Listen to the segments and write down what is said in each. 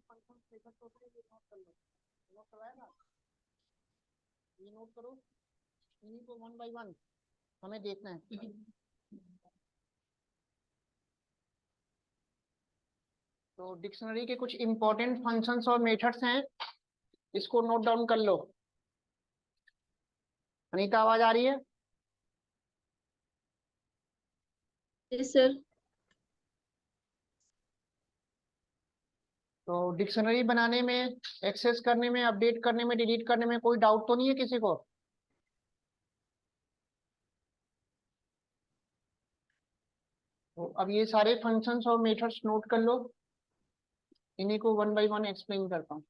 Function method होते हैं, ये नोट कर लो। नोट करवाया ना, ये नोट करो। इन्हीं को वन बाय वन हमें देखना है। तो डिक्शनरी के कुछ इंपॉर्टेंट फंक्शंस और मेथड्स हैं, इसको नोट डाउन कर लो। अनीता, आवाज आ रही है? Yes sir. तो डिक्शनरी बनाने में, एक्सेस करने में, अपडेट करने में, डिलीट करने में कोई डाउट तो नहीं है किसी को? तो अब ये सारे फंक्शंस और मेथड्स नोट कर लो, इन्हीं को वन बाय वन एक्सप्लेन करता हूँ।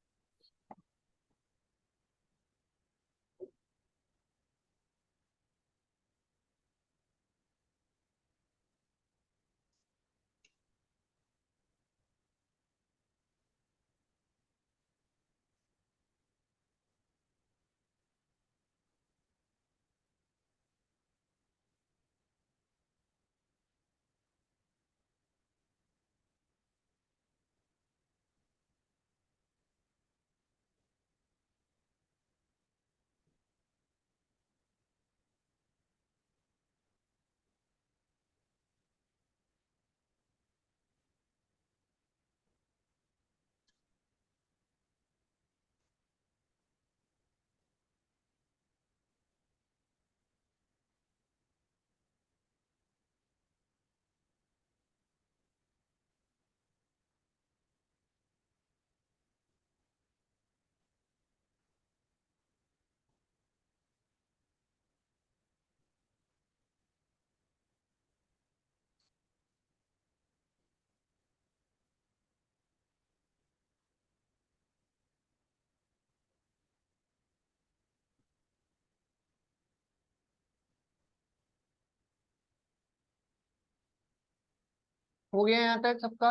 हो गया यहाँ तक सबका?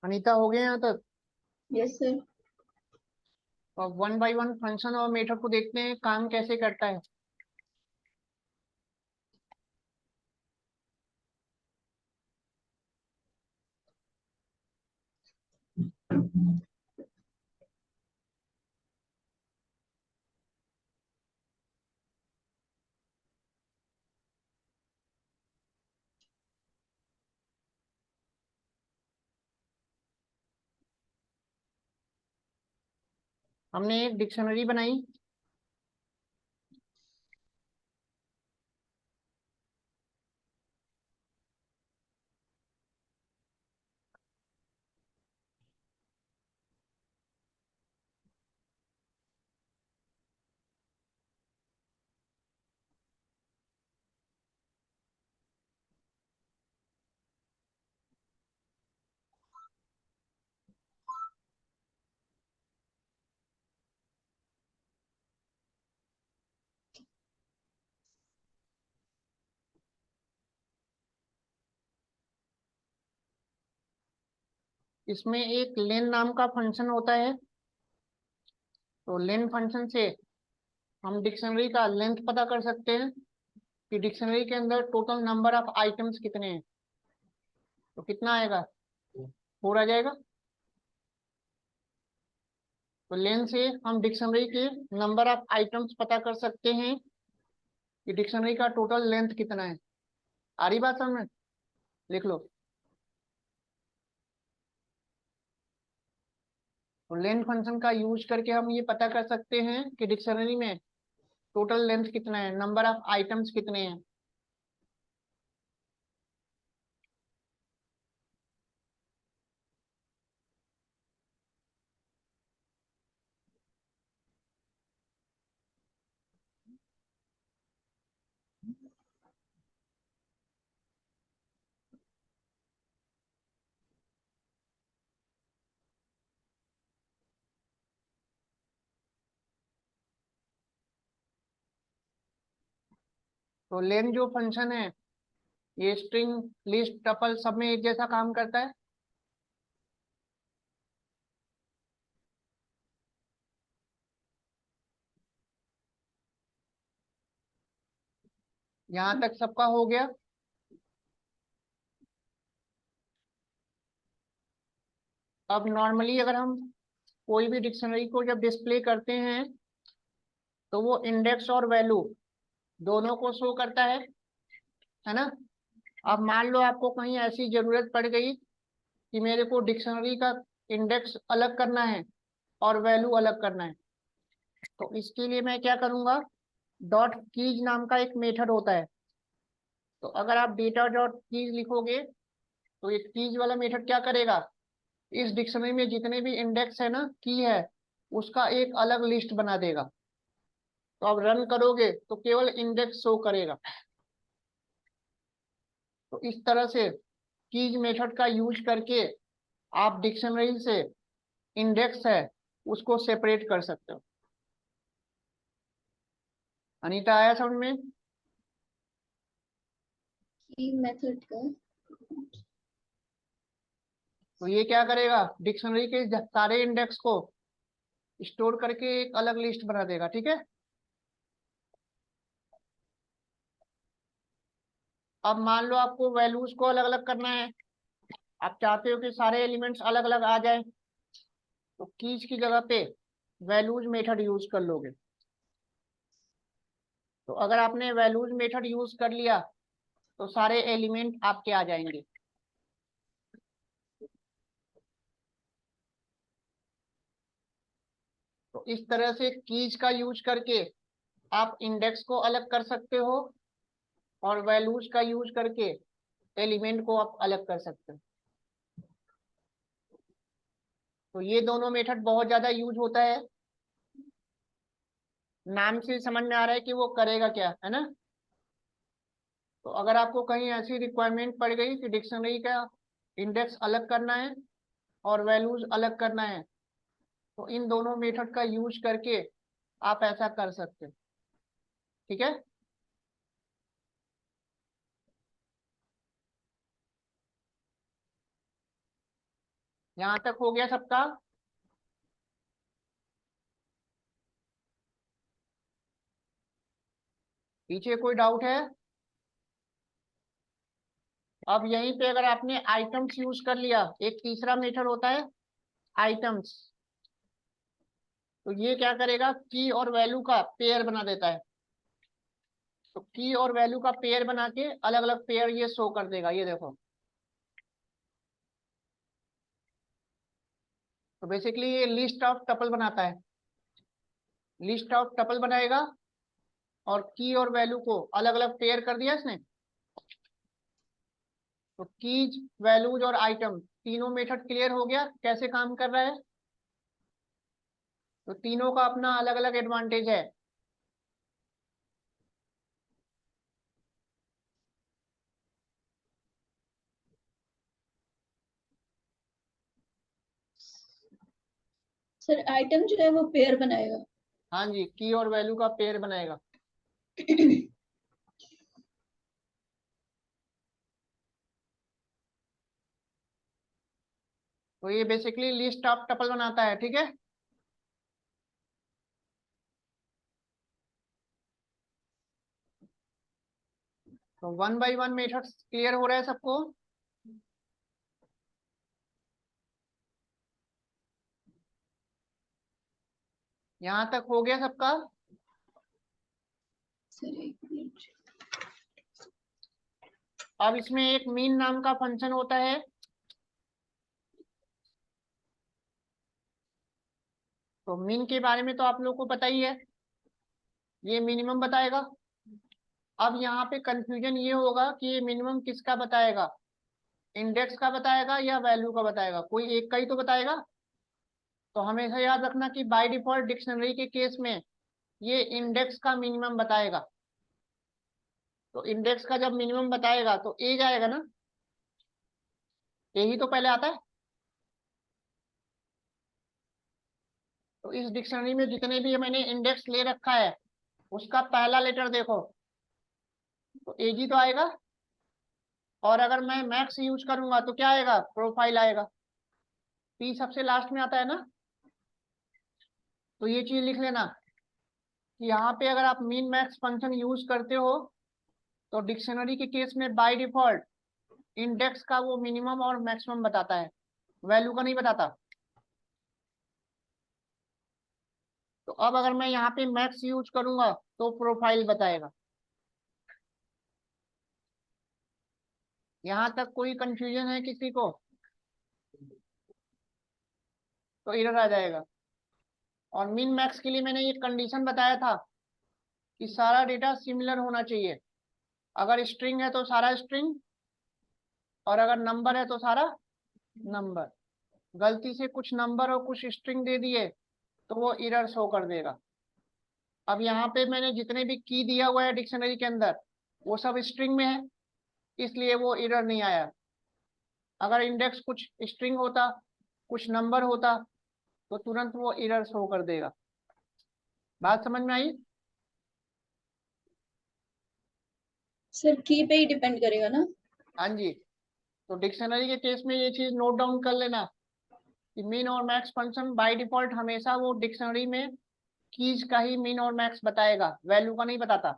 अनीता, हो गया यहाँ तक? Yes sir. और वन बाय वन फंक्शन और मेथड को देखते हैं काम कैसे करता है। हमने एक डिक्शनरी बनाई, इसमें एक लेन नाम का फंक्शन होता है। तो लेन फंक्शन से हम डिक्शनरी का लेंथ पता कर सकते हैं कि डिक्शनरी के अंदर टोटल नंबर ऑफ आइटम्स कितने हैं। तो कितना आएगा? 4 आ जाएगा। तो लेन से हम डिक्शनरी के नंबर ऑफ आइटम्स पता कर सकते हैं कि डिक्शनरी का टोटल लेंथ कितना है। आ रही बात समझ में? लिख लो। तो लेन फंक्शन का यूज करके हम ये पता कर सकते हैं कि डिक्शनरी में टोटल लेंथ कितना है, नंबर ऑफ आइटम्स कितने हैं। तो लेन जो फंक्शन है ये स्ट्रिंग, लिस्ट, टपल सब में एक जैसा काम करता है। यहां तक सबका हो गया। अब नॉर्मली अगर हम कोई भी डिक्शनरी को जब डिस्प्ले करते हैं तो वो इंडेक्स और वैल्यू दोनों को शो करता है ना। अब मान लो आपको कहीं ऐसी जरूरत पड़ गई कि मेरे को डिक्शनरी का इंडेक्स अलग करना है और वैल्यू अलग करना है, तो इसके लिए मैं क्या करूंगा, डॉट कीज नाम का एक मेथड होता है। तो अगर आप डेटा डॉट कीज लिखोगे तो ये कीज वाला मेथड क्या करेगा, इस डिक्शनरी में जितने भी इंडेक्स है ना, की है, उसका एक अलग लिस्ट बना देगा। तो आप रन करोगे तो केवल इंडेक्स शो करेगा। तो इस तरह से कीज मेथड का यूज करके आप डिक्शनरी से इंडेक्स है उसको सेपरेट कर सकते हो। अनीता, आया समझ में? की मेथड का। तो ये क्या करेगा, डिक्शनरी के सारे इंडेक्स को स्टोर करके एक अलग लिस्ट बना देगा। ठीक है। अब मान लो आपको वैल्यूज को अलग अलग करना है, आप चाहते हो कि सारे एलिमेंट्स अलग अलग आ जाए, तो कीज की जगह पे वैल्यूज मेथड यूज कर लोगे। तो अगर आपने वैल्यूज मेथड यूज कर लिया तो सारे एलिमेंट आपके आ जाएंगे। तो इस तरह से कीज का यूज करके आप इंडेक्स को अलग कर सकते हो और वैल्यूज का यूज करके एलिमेंट को आप अलग कर सकते हो। तो ये दोनों मेथड बहुत ज्यादा यूज होता है। नाम से समझ में आ रहा है कि वो करेगा क्या, है ना। तो अगर आपको कहीं ऐसी रिक्वायरमेंट पड़ गई कि डिक्शनरी का इंडेक्स अलग करना है और वैल्यूज अलग करना है, तो इन दोनों मेथड का यूज करके आप ऐसा कर सकते हो। ठीक है। यहाँ तक हो गया सबका। पीछे कोई डाउट है? अब यहीं पे अगर आपने आइटम्स यूज कर लिया, एक तीसरा मेथड होता है आइटम्स, तो ये क्या करेगा, की और वैल्यू का पेयर बना देता है। तो की और वैल्यू का पेयर बना के अलग अलग पेयर ये शो कर देगा, ये देखो। तो बेसिकली ये लिस्ट ऑफ टपल बनाता है, लिस्ट ऑफ टपल बनाएगा और की और वैल्यू को अलग अलग पेयर कर दिया इसने। तो कीज, वैल्यूज और आइटम तीनों मेथड क्लियर हो गया कैसे काम कर रहा है। तो तीनों का अपना अलग अलग एडवांटेज है। सर आइटम जो है वो पेयर बनाएगा। हाँ जी, की और वैल्यू का पेयर बनाएगा। तो ये बेसिकली लिस्ट ऑफ टपल बनाता है। ठीक है। तो one by one method clear हो रहा है सबको? यहाँ तक हो गया सबका? सर एक मिनट। अब इसमें एक मीन नाम का फंक्शन होता है। तो मीन के बारे में तो आप लोग को पता ही है, ये मिनिमम बताएगा। अब यहाँ पे कंफ्यूजन ये होगा कि ये मिनिमम किसका बताएगा, इंडेक्स का बताएगा या वैल्यू का बताएगा, कोई एक का ही तो बताएगा। तो हमेशा याद रखना कि बाय डिफॉल्ट डिक्शनरी के केस में ये इंडेक्स का मिनिमम बताएगा। तो इंडेक्स का जब मिनिमम बताएगा तो ए जाएगा ना, यही तो पहले आता है। तो इस डिक्शनरी में जितने भी मैंने इंडेक्स ले रखा है उसका पहला लेटर देखो, तो एजी तो आएगा, और अगर मैं मैक्स यूज करूंगा तो क्या आएगा, प्रोफाइल आएगा। पी सबसे लास्ट में आता है ना, तो ये चीज लिख लेना कि यहाँ पे अगर आप मीन मैक्स फंक्शन यूज करते हो तो डिक्शनरी के केस में बाय डिफॉल्ट इंडेक्स का वो मिनिमम और मैक्सिमम बताता है, वैल्यू का नहीं बताता। तो अब अगर मैं यहाँ पे मैक्स यूज करूंगा तो प्रोफाइल बताएगा। यहाँ तक कोई कंफ्यूजन है किसी को तो एरर आ जाएगा। और मिन मैक्स के लिए मैंने ये कंडीशन बताया था कि सारा डेटा सिमिलर होना चाहिए। अगर स्ट्रिंग है तो सारा स्ट्रिंग, और अगर नंबर है तो सारा नंबर। गलती से कुछ नंबर और कुछ स्ट्रिंग दे दिए तो वो एरर शो कर देगा। अब यहाँ पे मैंने जितने भी की दिया हुआ है डिक्शनरी के अंदर वो सब स्ट्रिंग में है, इसलिए वो एरर नहीं आया। अगर इंडेक्स कुछ स्ट्रिंग होता, कुछ नंबर होता, तो तुरंत वो एरर शो कर देगा। बात समझ में आई? सर की पे ही डिपेंड करेगा ना? हाँ जी। तो डिक्शनरी के केस में ये चीज नोट डाउन कर लेना कि मीन और मैक्स फंक्शन बाय डिफॉल्ट हमेशा वो डिक्शनरी में कीज का ही मीन और मैक्स बताएगा, वैल्यू का नहीं बताता।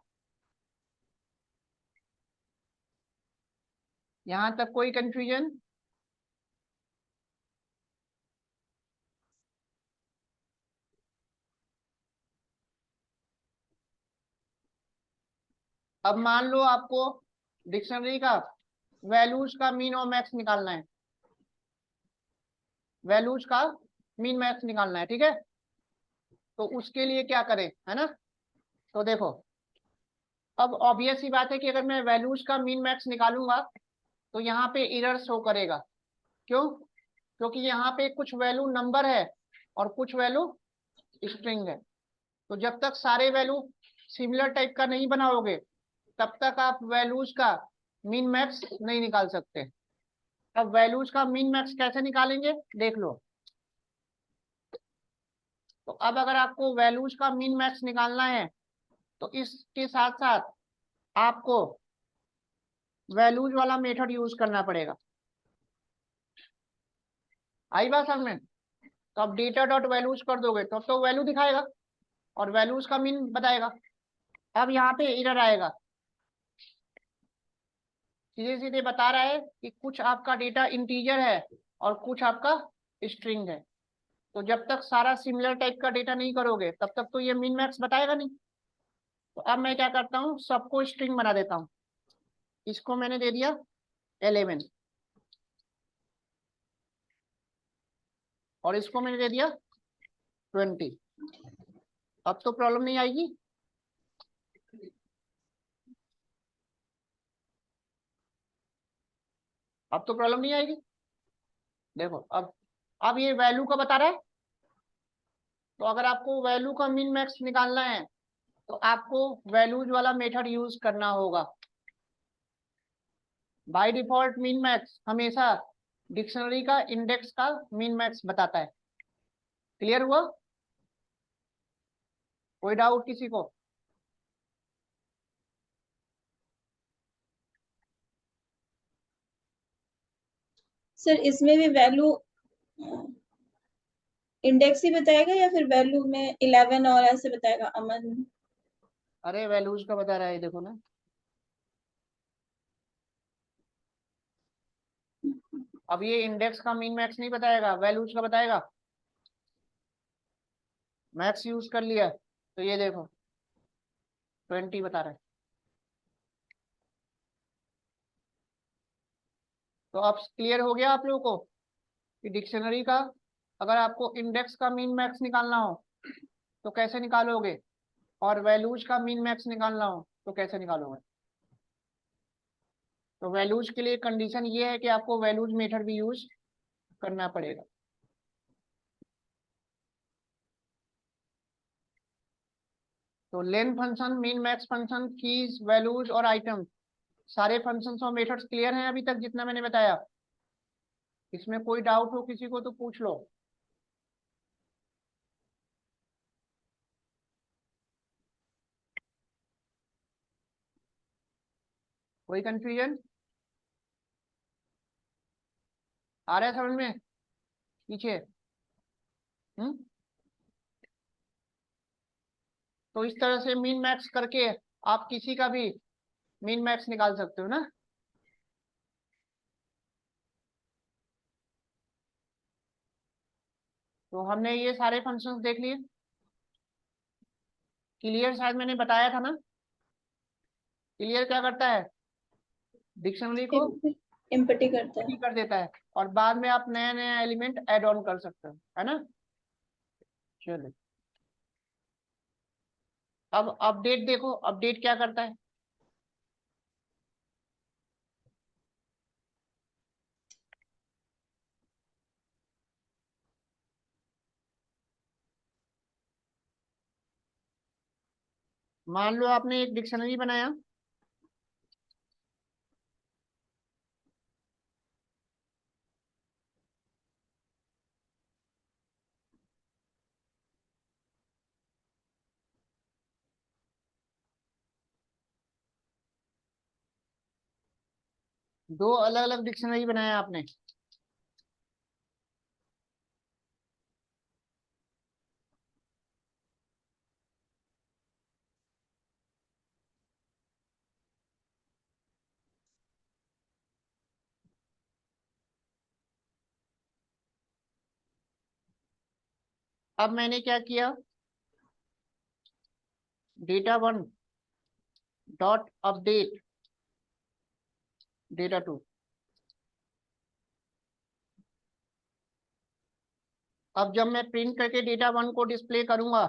यहाँ तक कोई कंफ्यूजन? अब मान लो आपको डिक्शनरी का वैल्यूज का मीन और मैक्स निकालना है, वैल्यूज का मीन मैक्स निकालना है, ठीक है। तो उसके लिए क्या करें, है ना। तो देखो, अब ऑब्वियस ही बात है कि अगर मैं वैल्यूज का मीन मैक्स निकालूंगा तो यहाँ पे एरर शो करेगा। क्यों? क्योंकि यहाँ पे कुछ वैल्यू नंबर है और कुछ वैल्यू स्ट्रिंग है। तो जब तक सारे वैल्यू सिमिलर टाइप का नहीं बनाओगे तब तक आप वैल्यूज का मीन मैक्स नहीं निकाल सकते। अब वैल्यूज का मीन मैक्स कैसे निकालेंगे देख लो। तो अब अगर आपको वैल्यूज का मीन मैक्स निकालना है तो इसके साथ साथ आपको वैल्यूज वाला मेथड यूज करना पड़ेगा। आई बात समझ में? तो अब डेटा डॉट वैल्यूज कर दोगे तो वैल्यू दिखाएगा और वैल्यूज का मीन बताएगा। अब यहाँ पे एरर आएगा, सीधे सीधे बता रहा है कि कुछ आपका डेटा इंटीजर है और कुछ आपका स्ट्रिंग है। तो जब तक सारा सिमिलर टाइप का डेटा नहीं करोगे तब तक तो ये मिन मैक्स बताएगा नहीं। तो अब मैं क्या करता हूँ, सबको स्ट्रिंग बना देता हूँ। इसको मैंने दे दिया 11 और इसको मैंने दे दिया 20। अब तो प्रॉब्लम नहीं आएगी। अब तो प्रॉब्लम नहीं आएगी। देखो अब ये वैल्यू का बता रहा है। तो अगर आपको वैल्यू का मिन मैक्स निकालना है तो आपको वैल्यूज वाला मेथड यूज करना होगा। बाय डिफॉल्ट मिन मैक्स हमेशा डिक्शनरी का इंडेक्स का मिन मैक्स बताता है। क्लियर हुआ? कोई डाउट किसी को? सर इसमें भी वैल्यू इंडेक्स ही बताएगा या फिर वैल्यू में 11 और ऐसे बताएगा? अमन अरे वैल्यूज का बता रहा है, देखो ना। अब ये इंडेक्स का मीन मैक्स नहीं बताएगा, वैल्यूज का बताएगा। मैक्स यूज कर लिया तो ये देखो 20 बता रहा है। तो अब क्लियर हो गया आप लोगों को कि डिक्शनरी का अगर आपको इंडेक्स का मीन मैक्स निकालना हो तो कैसे निकालोगे, और वैल्यूज का मीन मैक्स निकालना हो तो कैसे निकालोगे। तो वैल्यूज के लिए कंडीशन ये है कि आपको वैल्यूज मेथड भी यूज करना पड़ेगा। तो len function, mean max function, keys, values और आइटम, सारे फंक्शंस और मेथड्स क्लियर हैं अभी तक जितना मैंने बताया? इसमें कोई डाउट हो किसी को तो पूछ लो। कोई कंफ्यूजन आ रहा है समझ में पीछे? तो इस तरह से मिन मैक्स करके आप किसी का भी मिन मैक्स निकाल सकते हो ना। तो हमने ये सारे फंक्शंस देख लिए। क्लियर शायद मैंने बताया था ना। क्लियर क्या करता है? डिक्शनरी को एम्पटी करता है। empty कर देता है और बाद में आप नया नया एलिमेंट ऐड ऑन कर सकते हो, है ना। चलो अब अपडेट देखो, अपडेट क्या करता है। मान लो आपने एक डिक्शनरी बनाया, दो अलग अलग डिक्शनरी बनाया आपने। अब मैंने क्या किया, data one dot update data two. अब जब मैं प्रिंट करके डेटा वन को डिस्प्ले करूंगा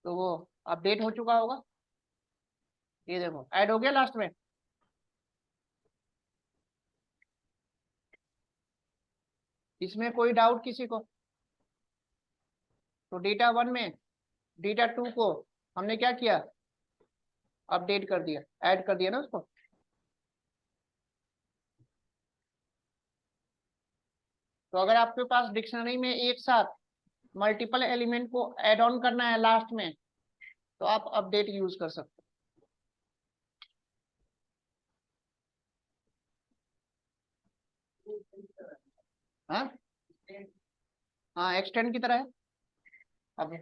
तो वो अपडेट हो चुका होगा। ये देखो ऐड हो गया लास्ट में। इसमें कोई डाउट किसी को? तो डेटा वन में डेटा टू को हमने क्या किया, अपडेट कर दिया, ऐड कर दिया ना उसको। तो अगर आपके पास डिक्शनरी में एक साथ मल्टीपल एलिमेंट को ऐड ऑन करना है लास्ट में, तो आप अपडेट यूज कर सकते हो। हाँ हाँ, एक्सटेंड की तरह है। अब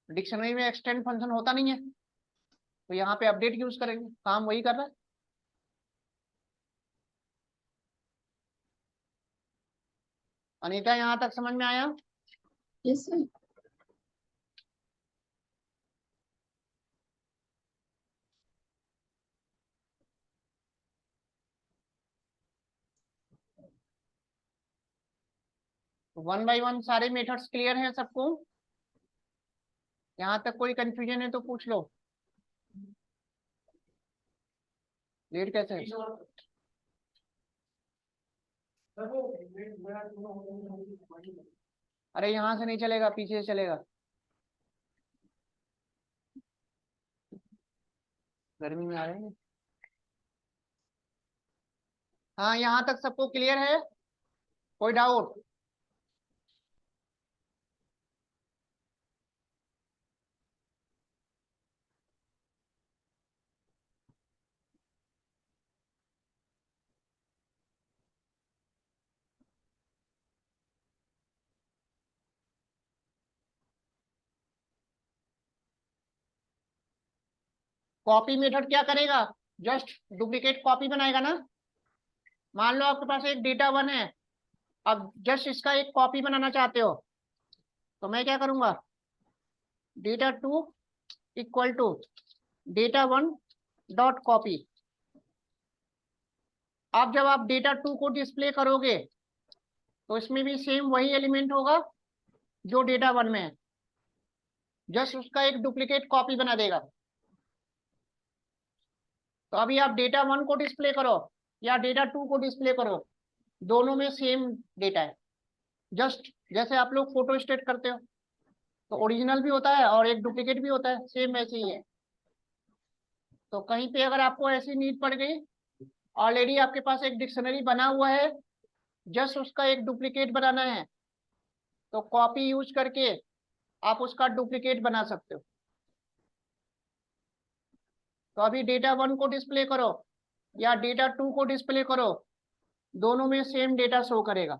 डिक्शनरी में एक्सटेंड फंक्शन होता नहीं है, तो यहाँ पे अपडेट यूज करेंगे, काम वही कर रहा है। अनीता यहाँ तक समझ में आया? Yes sir. 1 बाय 1 सारे मेथड्स क्लियर हैं सबको? यहाँ तक कोई कंफ्यूजन है तो पूछ लो। लेट कैसे है? अरे यहाँ से नहीं चलेगा, पीछे से चलेगा। गर्मी में आ रहे हैं। हाँ यहाँ तक सबको क्लियर है? कोई डाउट? कॉपी मेथड क्या करेगा, जस्ट डुप्लीकेट कॉपी बनाएगा ना। मान लो आपके पास एक डेटा वन है, अब जस्ट इसका एक कॉपी बनाना चाहते हो, तो मैं क्या करूंगा, data two equal to data one dot copy. अब जब आप डेटा टू को डिस्प्ले करोगे तो इसमें भी सेम वही एलिमेंट होगा जो डेटा वन में है, जस्ट उसका एक डुप्लीकेट कॉपी बना देगा। तो अभी आप डेटा वन को डिस्प्ले करो या डेटा टू को डिस्प्ले करो, दोनों में सेम डेटा है। जस्ट जैसे आप लोग फोटो स्टेट करते हो तो ओरिजिनल भी होता है और एक डुप्लीकेट भी होता है, सेम वैसे ही है। तो कहीं पे अगर आपको ऐसी नीड पड़ गई, ऑलरेडी आपके पास एक डिक्शनरी बना हुआ है, जस्ट उसका एक डुप्लीकेट बनाना है, तो कॉपी यूज करके आप उसका डुप्लीकेट बना सकते हो। तो अभी डेटा 1 को डिस्प्ले करो या डेटा 2 को डिस्प्ले करो, दोनों में सेम डेटा शो करेगा।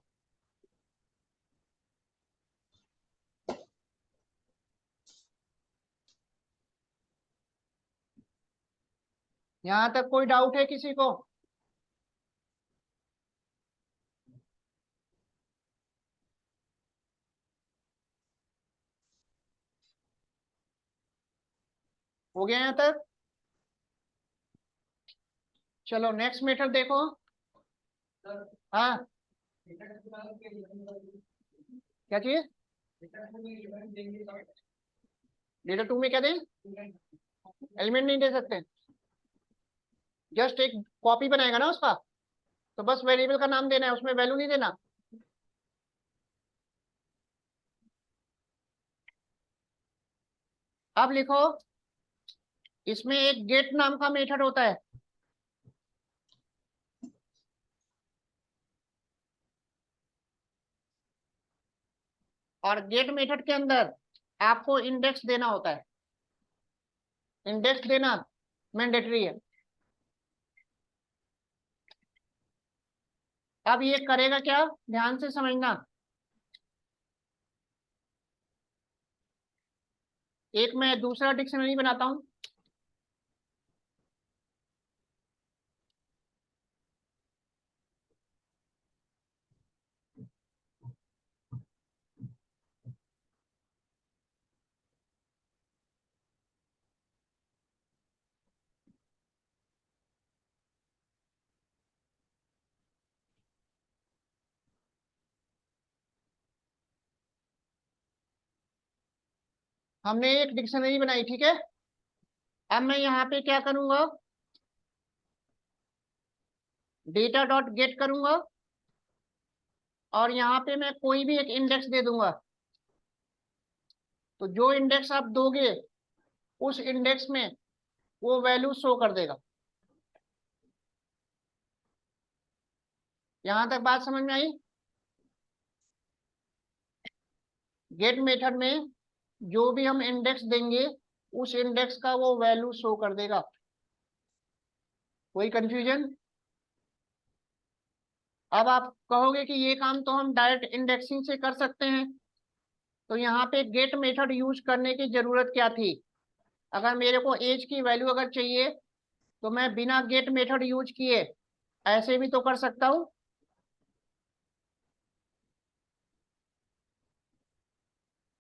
यहां तक कोई डाउट है किसी को? हो गया यहां तक? चलो नेक्स्ट मेथड देखो। हाँ, क्या चीज? डेटा 2 में क्या दें? एलिमेंट नहीं दे सकते, जस्ट एक कॉपी बनाएगा ना उसका, तो बस वेरिएबल का नाम देना है, उसमें वैल्यू नहीं देना। अब लिखो, इसमें एक गेट नाम का मेथड होता है, और गेट मेथड के अंदर आपको इंडेक्स देना होता है। इंडेक्स देना मैंडेटरी है। अब ये करेगा क्या, ध्यान से समझना। एक मैं दूसरा डिक्शनरी बनाता हूं। हमने एक डिक्शनरी बनाई, ठीक है। अब मैं यहाँ पे क्या करूंगा, डेटा डॉट गेट करूंगा, और यहाँ पे मैं कोई भी एक इंडेक्स दे दूंगा। तो जो इंडेक्स आप दोगे उस इंडेक्स में वो वैल्यू शो कर देगा। यहां तक बात समझ में आई? गेट मेथड में जो भी हम इंडेक्स देंगे उस इंडेक्स का वो वैल्यू शो कर देगा। कोई कंफ्यूजन? अब आप कहोगे कि ये काम तो हम डायरेक्ट इंडेक्सिंग से कर सकते हैं, तो यहाँ पे गेट मेथड यूज करने की जरूरत क्या थी? अगर मेरे को एज की वैल्यू अगर चाहिए तो मैं बिना गेट मेथड यूज किए ऐसे भी तो कर सकता हूँ।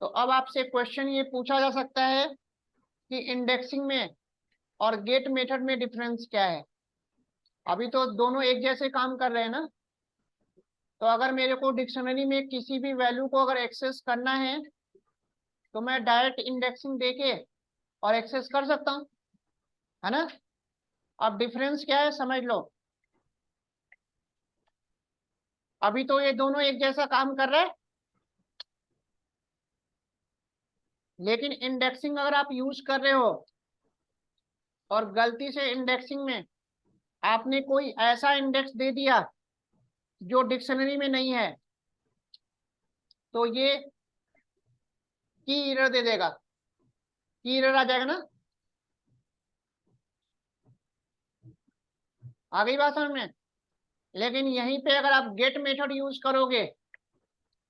तो अब आपसे क्वेश्चन ये पूछा जा सकता है कि इंडेक्सिंग में और गेट मेथड में डिफरेंस क्या है? अभी तो दोनों एक जैसे काम कर रहे हैं ना। तो अगर मेरे को डिक्शनरी में किसी भी वैल्यू को अगर एक्सेस करना है तो मैं डायरेक्ट इंडेक्सिंग देके और एक्सेस कर सकता हूँ, है ना। अब डिफरेंस क्या है समझ लो। अभी तो ये दोनों एक जैसा काम कर रहे हैं, लेकिन इंडेक्सिंग अगर आप यूज कर रहे हो और गलती से इंडेक्सिंग में आपने कोई ऐसा इंडेक्स दे दिया जो डिक्शनरी में नहीं है, तो ये की एरर दे देगा। की एरर आ जाएगा ना। आ गई बात समझ में? लेकिन यहीं पे अगर आप गेट मेथड यूज करोगे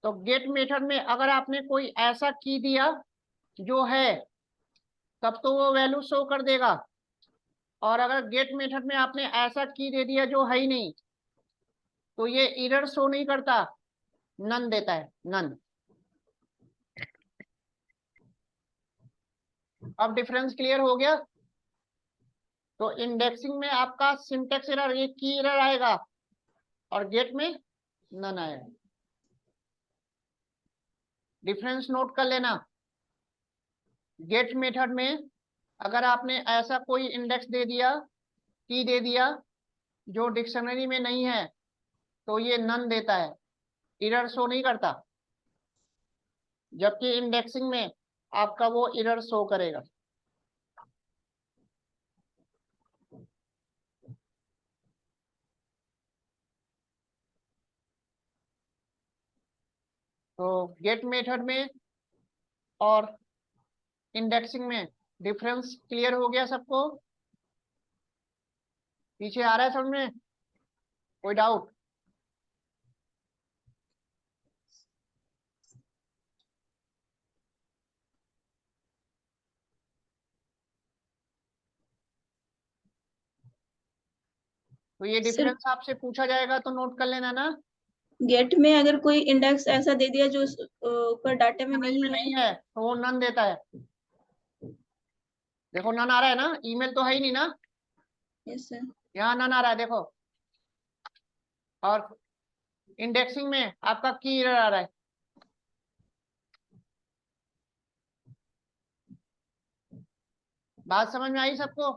तो गेट मेथड में अगर आपने कोई ऐसा की दिया जो है तब तो वो वैल्यू शो कर देगा, और अगर गेट मेथड में आपने ऐसा की दे दिया जो है ही नहीं तो ये एरर शो नहीं करता, नन देता है, नन। अब डिफरेंस क्लियर हो गया? तो इंडेक्सिंग में आपका सिंटेक्स एरर, ये की एरर आएगा, और गेट में नन आएगा। डिफरेंस नोट कर लेना। गेट मेथड में अगर आपने ऐसा कोई इंडेक्स दे दिया, की दे दिया जो डिक्शनरी में नहीं है, तो ये नन देता है, एरर शो नहीं करता। जबकि इंडेक्सिंग में आपका वो एरर शो करेगा। तो गेट मेथड में और इंडेक्सिंग में डिफरेंस क्लियर हो गया सबको? पीछे आ रहा है समझ में? कोई डाउट? तो ये सिर्फ डिफरेंस आपसे पूछा जाएगा तो नोट कर लेना ना। गेट में अगर कोई इंडेक्स ऐसा दे दिया जो ऊपर डाटा में समझ नहीं में है। नहीं है तो वो नन देता है। देखो नन आ रहा है ना, ईमेल तो है ही नहीं ना, यस सर। यहाँ नन आ रहा है देखो। और इंडेक्सिंग में आपका की एरर आ रहा है। बात समझ में आई सबको?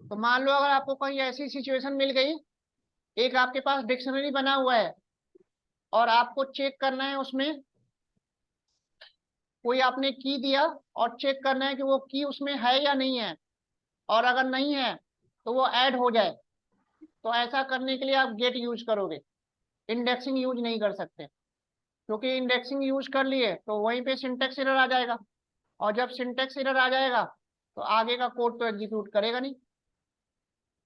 तो मान लो अगर आपको कहीं ऐसी सिचुएशन मिल गई, एक आपके पास डिक्शनरी बना हुआ है और आपको चेक करना है उसमें, कोई आपने की दिया और चेक करना है कि वो की उसमें है या नहीं है, और अगर नहीं है तो वो ऐड हो जाए। तो ऐसा करने के लिए आप गेट यूज करोगे, इंडेक्सिंग यूज नहीं कर सकते, क्योंकि इंडेक्सिंग यूज कर लिए तो वहीं पे सिंटेक्स एरर आ जाएगा, और जब सिंटेक्स एरर आ जाएगा तो आगे का कोड तो एग्जीक्यूट करेगा नहीं।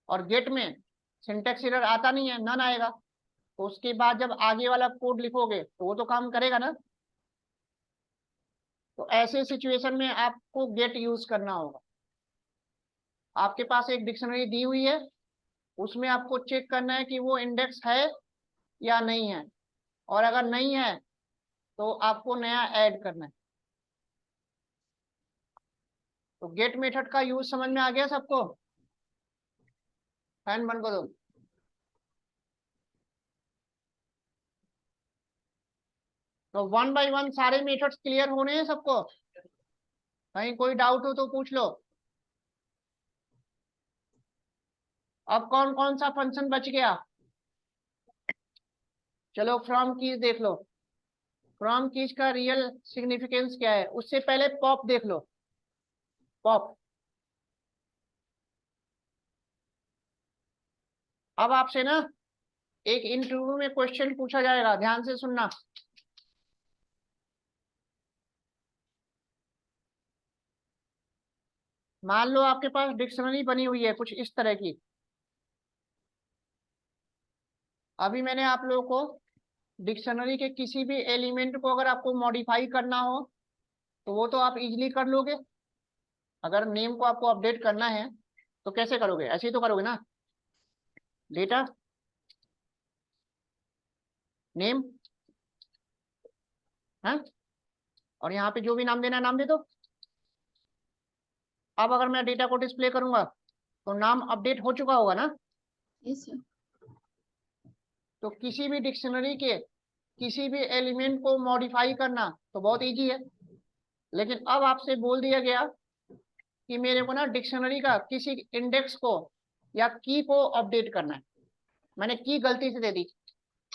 और गेट में सिंटेक्स एरर आता नहीं है, नन आएगा, तो उसके बाद जब आगे वाला कोड लिखोगे तो वो तो काम करेगा ना। तो ऐसे सिचुएशन में आपको गेट यूज करना होगा। आपके पास एक डिक्शनरी दी हुई है, उसमें आपको चेक करना है कि वो इंडेक्स है या नहीं है, और अगर नहीं है तो आपको नया ऐड करना है। तो गेट मेथड का यूज समझ में आ गया सबको? फैन बंद कर दो। तो वन बाय वन सारे मेथड्स क्लियर होने हैं सबको? कहीं कोई डाउट हो तो पूछ लो। अब कौन कौन सा फंक्शन बच गया? चलो फ्रॉम कीज देख लो। फ्रॉम कीज का रियल सिग्निफिकेंस क्या है? उससे पहले पॉप देख लो। पॉप, अब आपसे ना एक इंटरव्यू में क्वेश्चन पूछा जाएगा, ध्यान से सुनना। मान लो आपके पास डिक्शनरी बनी हुई है कुछ इस तरह की। अभी मैंने आप लोगों को डिक्शनरी के किसी भी एलिमेंट को अगर आपको मॉडिफाई करना हो तो वो तो आप इजीली कर लोगे। अगर नेम को आपको अपडेट करना है तो कैसे करोगे? ऐसे ही तो करोगे ना, डेटा नेम, है, और यहाँ पे जो भी नाम देना है नाम दे दो। अब अगर मैं डेटा को डिस्प्ले करूंगा तो नाम अपडेट हो चुका होगा ना। Yes sir. तो किसी भी डिक्शनरी के किसी भी एलिमेंट को मॉडिफाई करना तो बहुत इजी है, लेकिन अब आपसे बोल दिया गया कि मेरे को ना डिक्शनरी का किसी इंडेक्स को या की को अपडेट करना है। मैंने की गलती से दे दी,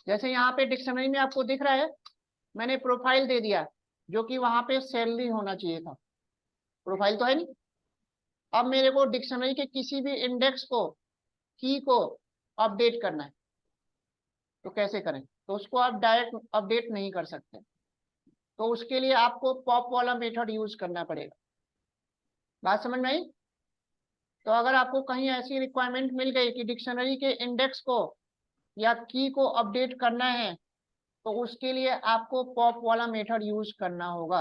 जैसे यहाँ पे डिक्शनरी में आपको दिख रहा है, मैंने प्रोफाइल दे दिया, जो कि वहां पे सैलरी होना चाहिए था। प्रोफाइल तो है नहीं। अब मेरे को डिक्शनरी के किसी भी इंडेक्स को की को अपडेट करना है, तो कैसे करें? तो उसको आप डायरेक्ट अपडेट नहीं कर सकते, तो उसके लिए आपको पॉप वाला मेथड यूज करना पड़ेगा। बात समझ में आई? तो अगर आपको कहीं ऐसी रिक्वायरमेंट मिल गई कि डिक्शनरी के इंडेक्स को या की को अपडेट करना है, तो उसके लिए आपको पॉप वाला मेथड यूज करना होगा।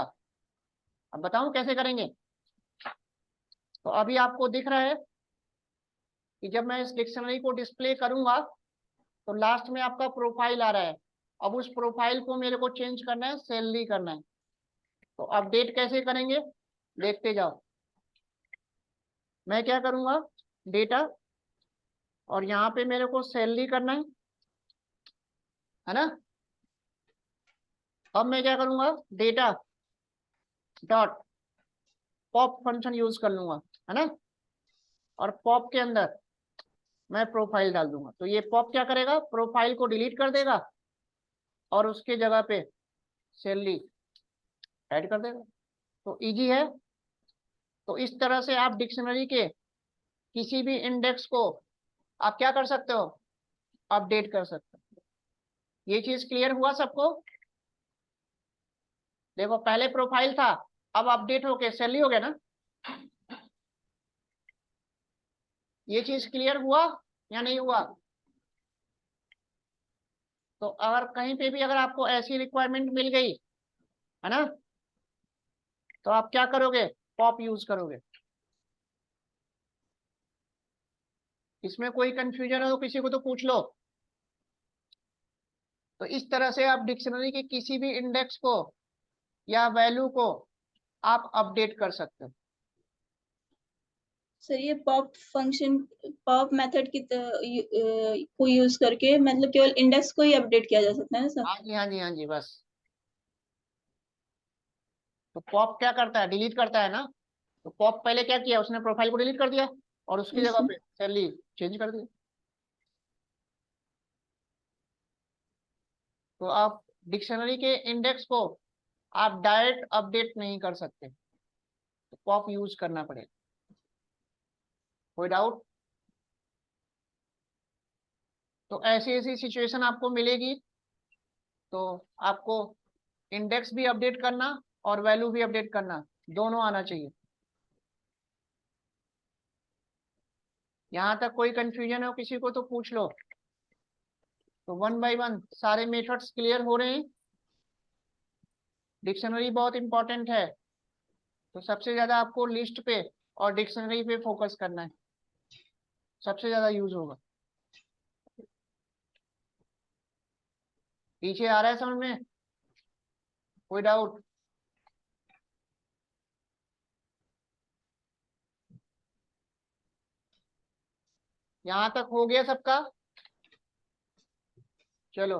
अब बताऊं कैसे करेंगे? तो अभी आपको दिख रहा है कि जब मैं इस डिक्शनरी को डिस्प्ले करूंगा तो लास्ट में आपका प्रोफाइल आ रहा है। अब उस प्रोफाइल को मेरे को चेंज करना है, सैलरी करना है। तो अपडेट कैसे करेंगे देखते जाओ। मैं क्या करूंगा, डेटा, और यहाँ पे मेरे को सैलरी करना है ना। अब मैं क्या करूंगा, data dot pop function use कर लूंगा, है ना, और पॉप के अंदर मैं प्रोफाइल डाल दूंगा। तो ये पॉप क्या करेगा, प्रोफाइल को डिलीट कर देगा और उसके जगह पे सैलरी ऐड कर देगा। तो इजी है। तो इस तरह से आप डिक्शनरी के किसी भी इंडेक्स को आप क्या कर सकते हो, अपडेट कर सकते हो। ये चीज क्लियर हुआ सबको? देखो पहले प्रोफाइल था, अब अपडेट होके सैलरी हो गया ना। ये चीज क्लियर हुआ या नहीं हुआ? तो अगर कहीं पे भी अगर आपको ऐसी रिक्वायरमेंट मिल गई है ना, तो आप क्या करोगे? पॉप यूज करोगे। इसमें कोई कंफ्यूजन हो तो किसी को तो पूछ लो। तो इस तरह से आप डिक्शनरी के किसी भी इंडेक्स को या वैल्यू को आप अपडेट कर सकते हो। सर ये पॉप फंक्शन, पॉप मेथड को यूज करके मतलब केवल इंडेक्स को ही अपडेट किया जा सकता है ना सर? हाँ जी, हाँ जी, हाँ जी, बस। तो पॉप क्या करता है? डिलीट करता है ना। तो पॉप पहले क्या किया, उसने प्रोफाइल को डिलीट कर दिया और उसकी यस जगह सर। पे सैलरी चेंज कर दी। तो आप डिक्शनरी के इंडेक्स को आप डायरेक्ट अपडेट नहीं कर सकते, तो पॉप यूज करना पड़ेगा। कोई डाउट? तो ऐसी ऐसी सिचुएशन आपको मिलेगी, तो आपको इंडेक्स भी अपडेट करना और वैल्यू भी अपडेट करना, दोनों आना चाहिए। यहां तक कोई कंफ्यूजन हो किसी को तो पूछ लो। तो वन बाय वन सारे मेथड्स क्लियर हो रहे हैं। डिक्शनरी बहुत इंपॉर्टेंट है, तो सबसे ज्यादा आपको लिस्ट पे और डिक्शनरी पे फोकस करना है, सबसे ज्यादा यूज होगा। पीछे आ रहा है समझ में? कोई डाउट? यहां तक हो गया सबका? चलो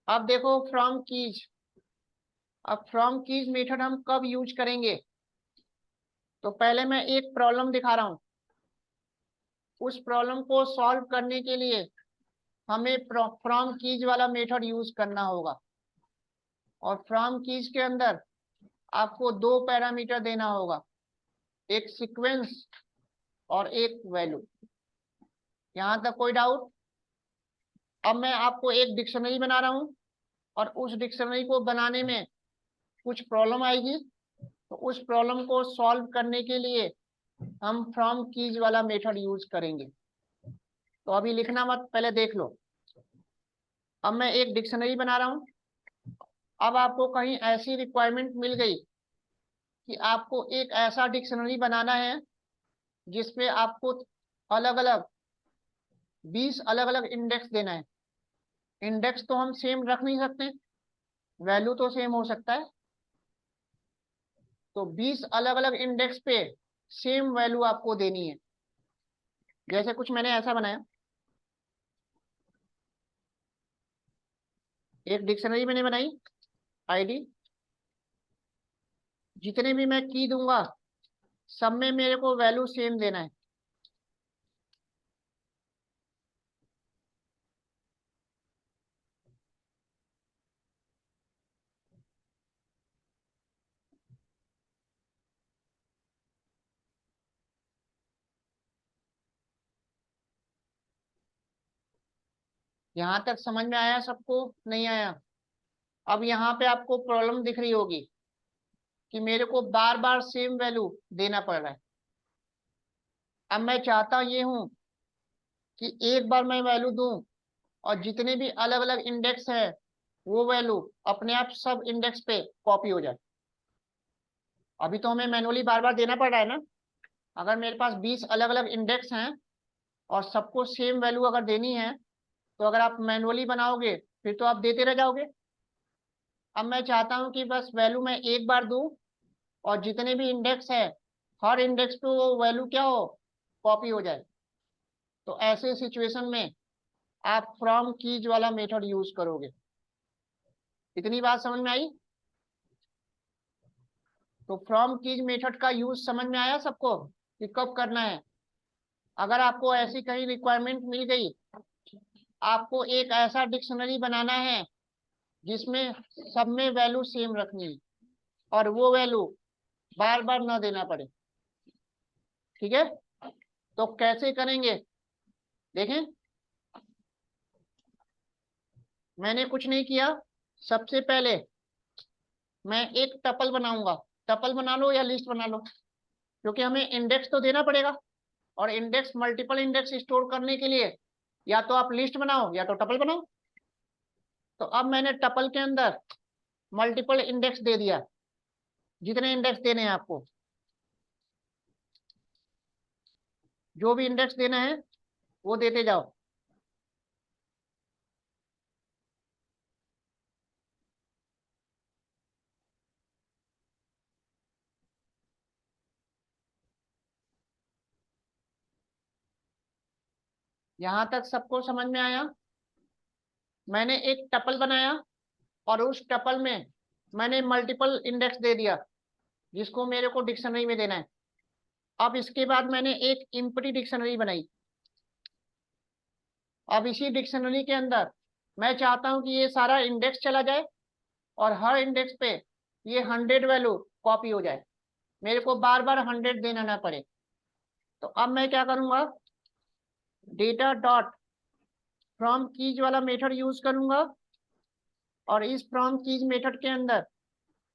अब देखो फ्रॉम कीज। अब फ्रॉम कीज मेथड हम कब यूज करेंगे? तो पहले मैं एक प्रॉब्लम दिखा रहा हूं। उस प्रॉब्लम को सॉल्व करने के लिए हमें फ्रॉम कीज वाला मेथड यूज करना होगा। और फ्रॉम कीज के अंदर आपको दो पैरामीटर देना होगा, एक सीक्वेंस और एक वैल्यू। यहां तक कोई डाउट? अब मैं आपको एक डिक्शनरी बना रहा हूं और उस डिक्शनरी को बनाने में कुछ प्रॉब्लम आएगी, तो उस प्रॉब्लम को सॉल्व करने के लिए हम फ्रॉम कीज वाला मेथड यूज करेंगे। तो अभी लिखना मत, पहले देख लो। अब मैं एक डिक्शनरी बना रहा हूं। अब आपको कहीं ऐसी रिक्वायरमेंट मिल गई कि आपको एक ऐसा डिक्शनरी बनाना है जिसपे आपको अलग अलग 20 अलग अलग इंडेक्स देना है। इंडेक्स तो हम सेम रख नहीं सकते, वैल्यू तो सेम हो सकता है। तो 20 अलग अलग इंडेक्स पे सेम वैल्यू आपको देनी है। जैसे कुछ मैंने ऐसा बनाया, एक डिक्शनरी मैंने बनाई आईडी, जितने भी मैं की दूंगा सब में मेरे को वैल्यू सेम देना है। यहां तक समझ में आया सबको? नहीं आया? अब यहाँ पे आपको प्रॉब्लम दिख रही होगी कि मेरे को बार बार सेम वैल्यू देना पड़ रहा है। अब मैं चाहता ये हूं कि एक बार मैं वैल्यू दूं और जितने भी अलग अलग इंडेक्स है वो वैल्यू अपने आप सब इंडेक्स पे कॉपी हो जाए। अभी तो हमें मैनुअली बार बार देना पड़ रहा है ना। अगर मेरे पास 20 अलग अलग इंडेक्स हैं और सबको सेम वैल्यू अगर देनी है, तो अगर आप मैनुअली बनाओगे फिर तो आप देते रह जाओगे। अब मैं चाहता हूं कि बस वैल्यू मैं एक बार दूं और जितने भी इंडेक्स है हर इंडेक्स पे वो वैल्यू क्या हो, कॉपी हो जाए। तो ऐसे सिचुएशन में आप फ्रॉम कीज वाला मेथड यूज करोगे। इतनी बात समझ में आई? तो फ्रॉम कीज मेथड का यूज समझ में आया सबको कि कब करना है? अगर आपको ऐसी कहीं रिक्वायरमेंट मिल गई, आपको एक ऐसा डिक्शनरी बनाना है जिसमें सब में वैल्यू सेम रखनी है और वो वैल्यू बार बार ना देना पड़े, ठीक है? तो कैसे करेंगे देखें। मैंने कुछ नहीं किया। सबसे पहले मैं एक टपल बनाऊंगा। टपल बना लो या लिस्ट बना लो, क्योंकि हमें इंडेक्स तो देना पड़ेगा। और इंडेक्स मल्टीपल इंडेक्स स्टोर करने के लिए या तो आप लिस्ट बनाओ या तो टपल बनाओ। तो अब मैंने टपल के अंदर मल्टीपल इंडेक्स दे दिया, जितने इंडेक्स देने हैं आपको, जो भी इंडेक्स देना है वो देते जाओ। यहां तक सबको समझ में आया? मैंने एक टपल बनाया और उस टपल में मैंने मल्टीपल इंडेक्स दे दिया जिसको मेरे को डिक्शनरी में देना है। अब इसके बाद मैंने एक इम्पटी डिक्शनरी बनाई। अब इसी डिक्शनरी के अंदर मैं चाहता हूं कि ये सारा इंडेक्स चला जाए और हर इंडेक्स पे ये 100 वैल्यू कॉपी हो जाए, मेरे को बार बार 100 देना ना पड़े। तो अब मैं क्या करूंगा, डेटा डॉट फ्रॉम कीज वाला मेथड यूज करूंगा और इस फ्रॉम कीज मेथड के अंदर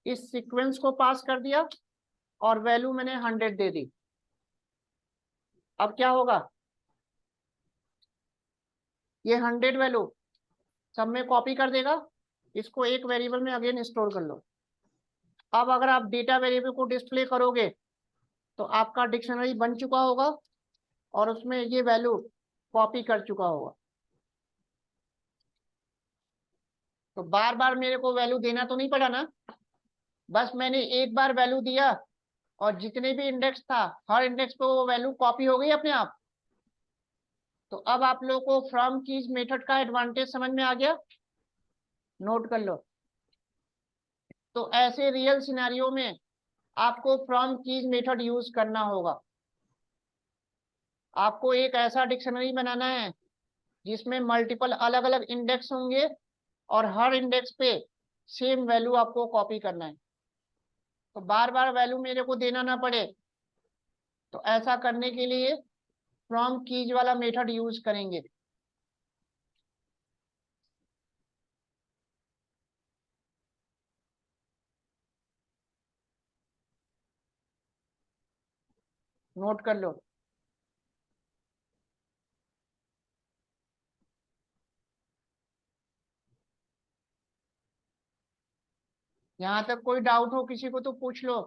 इस सीक्वेंस को पास कर दिया और वैल्यू मैंने 100 दे दी। अब क्या होगा, ये 100 वैल्यू सब में कॉपी कर देगा, इसको एक वेरिएबल में अगेन स्टोर कर लो। अब अगर आप डेटा वेरिएबल को डिस्प्ले करोगे तो आपका डिक्शनरी बन चुका होगा और उसमें ये वैल्यू कॉपी कर चुका होगा। तो बार बार मेरे को वैल्यू देना तो नहीं पड़ा ना, बस मैंने एक बार वैल्यू दिया और जितने भी इंडेक्स था हर इंडेक्स पे वो वैल्यू कॉपी हो गई अपने आप। तो अब आप लोगों को फ्रॉम कीज मेथड का एडवांटेज समझ में आ गया, नोट कर लो। तो ऐसे रियल सिनेरियो में आपको फ्रॉम कीज मेथड यूज करना होगा। आपको एक ऐसा डिक्शनरी बनाना है जिसमें मल्टीपल अलग अलग इंडेक्स होंगे और हर इंडेक्स पे सेम वैल्यू आपको कॉपी करना है, तो बार बार वैल्यू मेरे को देना ना पड़े। तो ऐसा करने के लिए फ्रॉम कीज वाला मेथड यूज करेंगे। नोट कर लो। यहाँ तक कोई डाउट हो किसी को तो पूछ लो,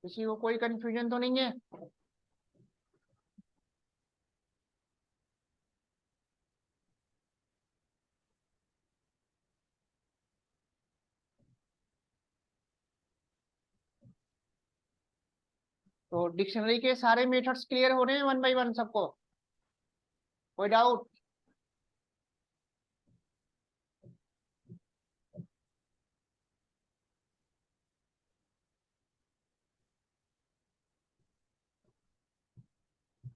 किसी को कोई कंफ्यूजन तो नहीं है? तो डिक्शनरी के सारे मेथड्स क्लियर हो रहे हैं वन बाय वन सबको? कोई डाउट?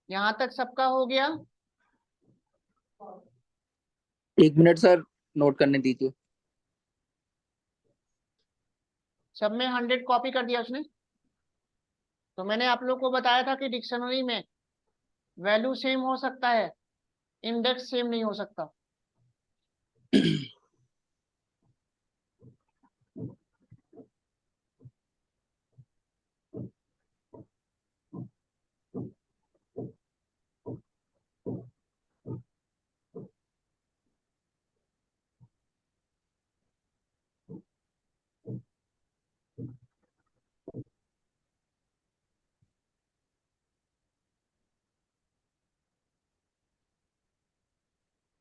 यहाँ तक सबका हो गया? 1 मिनट सर, नोट करने दीजिए। सब में 100 कॉपी कर दिया उसने? तो मैंने आप लोग को बताया था कि डिक्शनरी में वैल्यू सेम हो सकता है, इंडेक्स सेम नहीं हो सकता।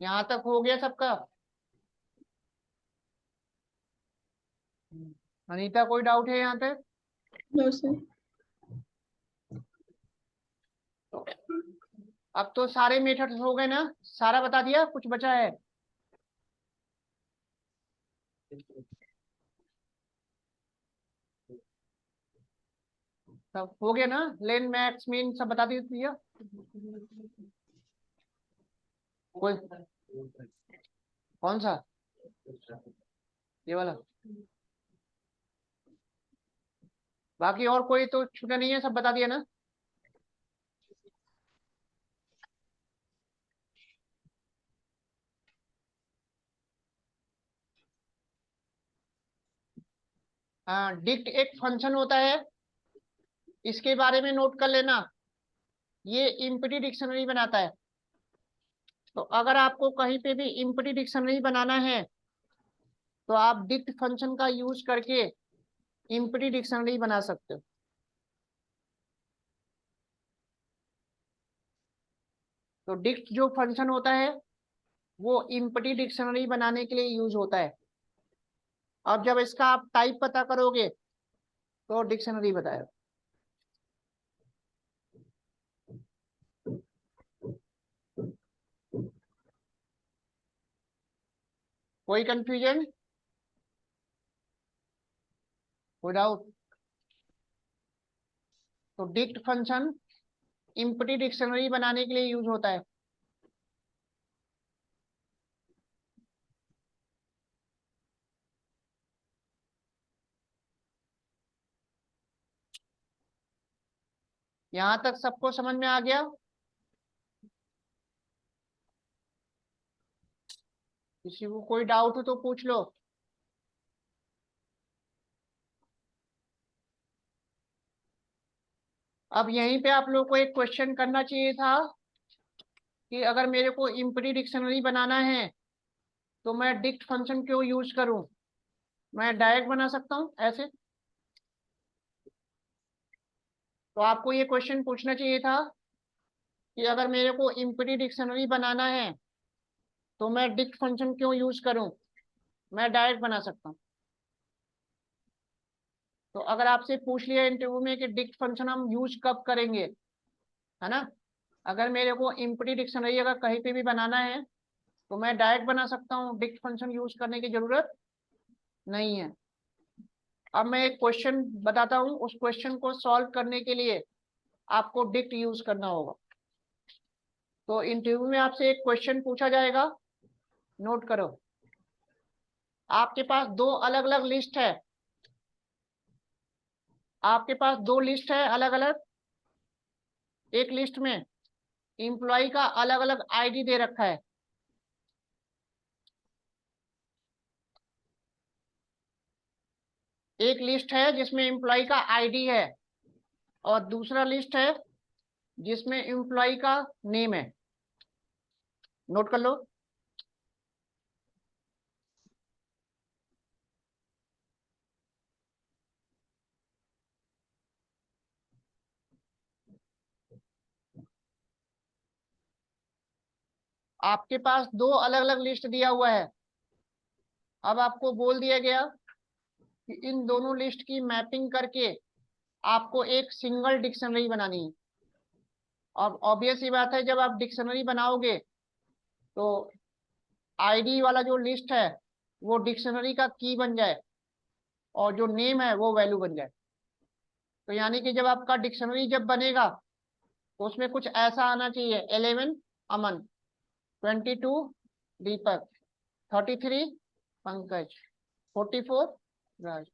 यहाँ तक हो गया सबका? अनीता कोई डाउट है यहाँ तक? No sir. अब तो सारे मेथड्स हो गए ना, सारा बता दिया, कुछ बचा है? सब हो गया ना, लेन मैक्स मीन सब बता दिया? कोई कौन सा? ये वाला? बाकी और कोई तो छूटा नहीं है, सब बता दिया ना? हाँ, डिक्ट एक फंक्शन होता है इसके बारे में नोट कर लेना, ये इम्पटी डिक्शनरी बनाता है। तो अगर आपको कहीं पे भी इम्पटी डिक्शनरी बनाना है तो आप डिक्ट फंक्शन का यूज करके इम्पटी डिक्शनरी बना सकते हो। तो डिक्ट जो फंक्शन होता है वो इम्पटी डिक्शनरी बनाने के लिए यूज होता है। अब जब इसका आप टाइप पता करोगे तो डिक्शनरी बताएगा। कोई कंफ्यूजन, कोई डाउट? तो डिक्ट फंक्शन इम्पटी डिक्शनरी बनाने के लिए यूज होता है। यहां तक सबको समझ में आ गया? किसी को कोई डाउट हो तो पूछ लो। अब यहीं पे आप लोग को एक क्वेश्चन करना चाहिए था कि अगर मेरे को इम्पटी डिक्शनरी बनाना है तो मैं डिक्ट फंक्शन क्यों यूज करूं? मैं डायरेक्ट बना सकता हूं ऐसे। तो आपको ये क्वेश्चन पूछना चाहिए था कि अगर मेरे को इम्पटी डिक्शनरी बनाना है तो मैं डिक्ट फंक्शन क्यों यूज करूं? मैं डायरेक्ट बना सकता हूं। तो अगर आपसे पूछ लिया इंटरव्यू में कि डिक्ट फंक्शन हम यूज कब करेंगे, है ना, अगर मेरे को इम्पटी डिक्शनरी अगर कहीं पे भी बनाना है तो मैं डायरेक्ट बना सकता हूँ, डिक्ट फंक्शन यूज करने की जरूरत नहीं है। अब मैं एक क्वेश्चन बताता हूँ, उस क्वेश्चन को सॉल्व करने के लिए आपको डिक्ट यूज करना होगा। तो इंटरव्यू में आपसे एक क्वेश्चन पूछा जाएगा, नोट करो। आपके पास दो अलग अलग लिस्ट है, आपके पास दो लिस्ट है अलग अलग। एक लिस्ट में एम्प्लॉय का अलग अलग आईडी दे रखा है, एक लिस्ट है जिसमें एम्प्लॉय का आईडी है और दूसरा लिस्ट है जिसमें एम्प्लॉय का नेम है। नोट कर लो। आपके पास दो अलग अलग लिस्ट दिया हुआ है। अब आपको बोल दिया गया कि इन दोनों लिस्ट की मैपिंग करके आपको एक सिंगल डिक्शनरी बनानी है। और ऑब्वियस ही बात है, जब आप डिक्शनरी बनाओगे तो आईडी वाला जो लिस्ट है वो डिक्शनरी का की बन जाए और जो नेम है वो वैल्यू बन जाए। तो यानी कि जब आपका डिक्शनरी जब बनेगा तो उसमें कुछ ऐसा आना चाहिए, 11 अमन, 22 दीपक, 33 पंकज, 44 राज।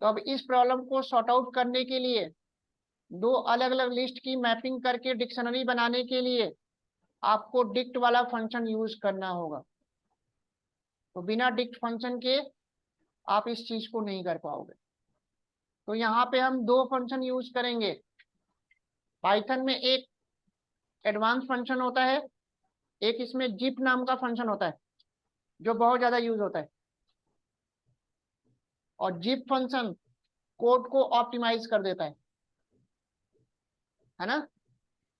तो अब इस प्रॉब्लम को सॉर्ट आउट करने के लिए, दो अलग अलग लिस्ट की मैपिंग करके डिक्शनरी बनाने के लिए आपको डिक्ट वाला फंक्शन यूज करना होगा। तो बिना डिक्ट फंक्शन के आप इस चीज को नहीं कर पाओगे। तो यहाँ पे हम दो फंक्शन यूज करेंगे। पाइथन में एक एडवांस फंक्शन होता है, एक इसमें जिप नाम का फंक्शन होता है जो बहुत ज्यादा यूज होता है। और जिप फंक्शन कोड को ऑप्टिमाइज कर देता है ना।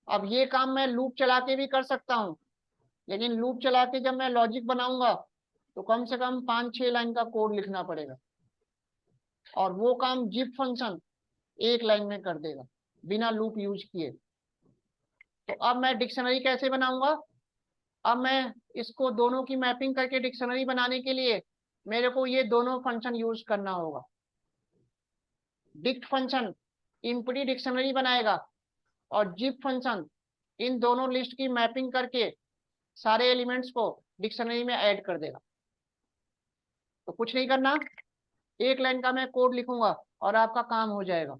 अब ये काम मैं लूप चला के भी कर सकता हूँ, लेकिन लूप चला के जब मैं लॉजिक बनाऊंगा तो कम से कम 5-6 लाइन का कोड लिखना पड़ेगा और वो काम जिप फंक्शन एक लाइन में कर देगा बिना लूप यूज किए। तो अब मैं डिक्शनरी कैसे बनाऊंगा? अब मैं इसको दोनों की मैपिंग करके डिक्शनरी बनाने के लिए मेरे को ये दोनों फंक्शन यूज करना होगा। डिक्ट फंक्शन इम्पटी डिक्शनरी बनाएगा और जिप फंक्शन इन दोनों लिस्ट की मैपिंग करके सारे एलिमेंट्स को डिक्शनरी में ऐड कर देगा। तो कुछ नहीं करना, एक लाइन का मैं कोड लिखूंगा और आपका काम हो जाएगा।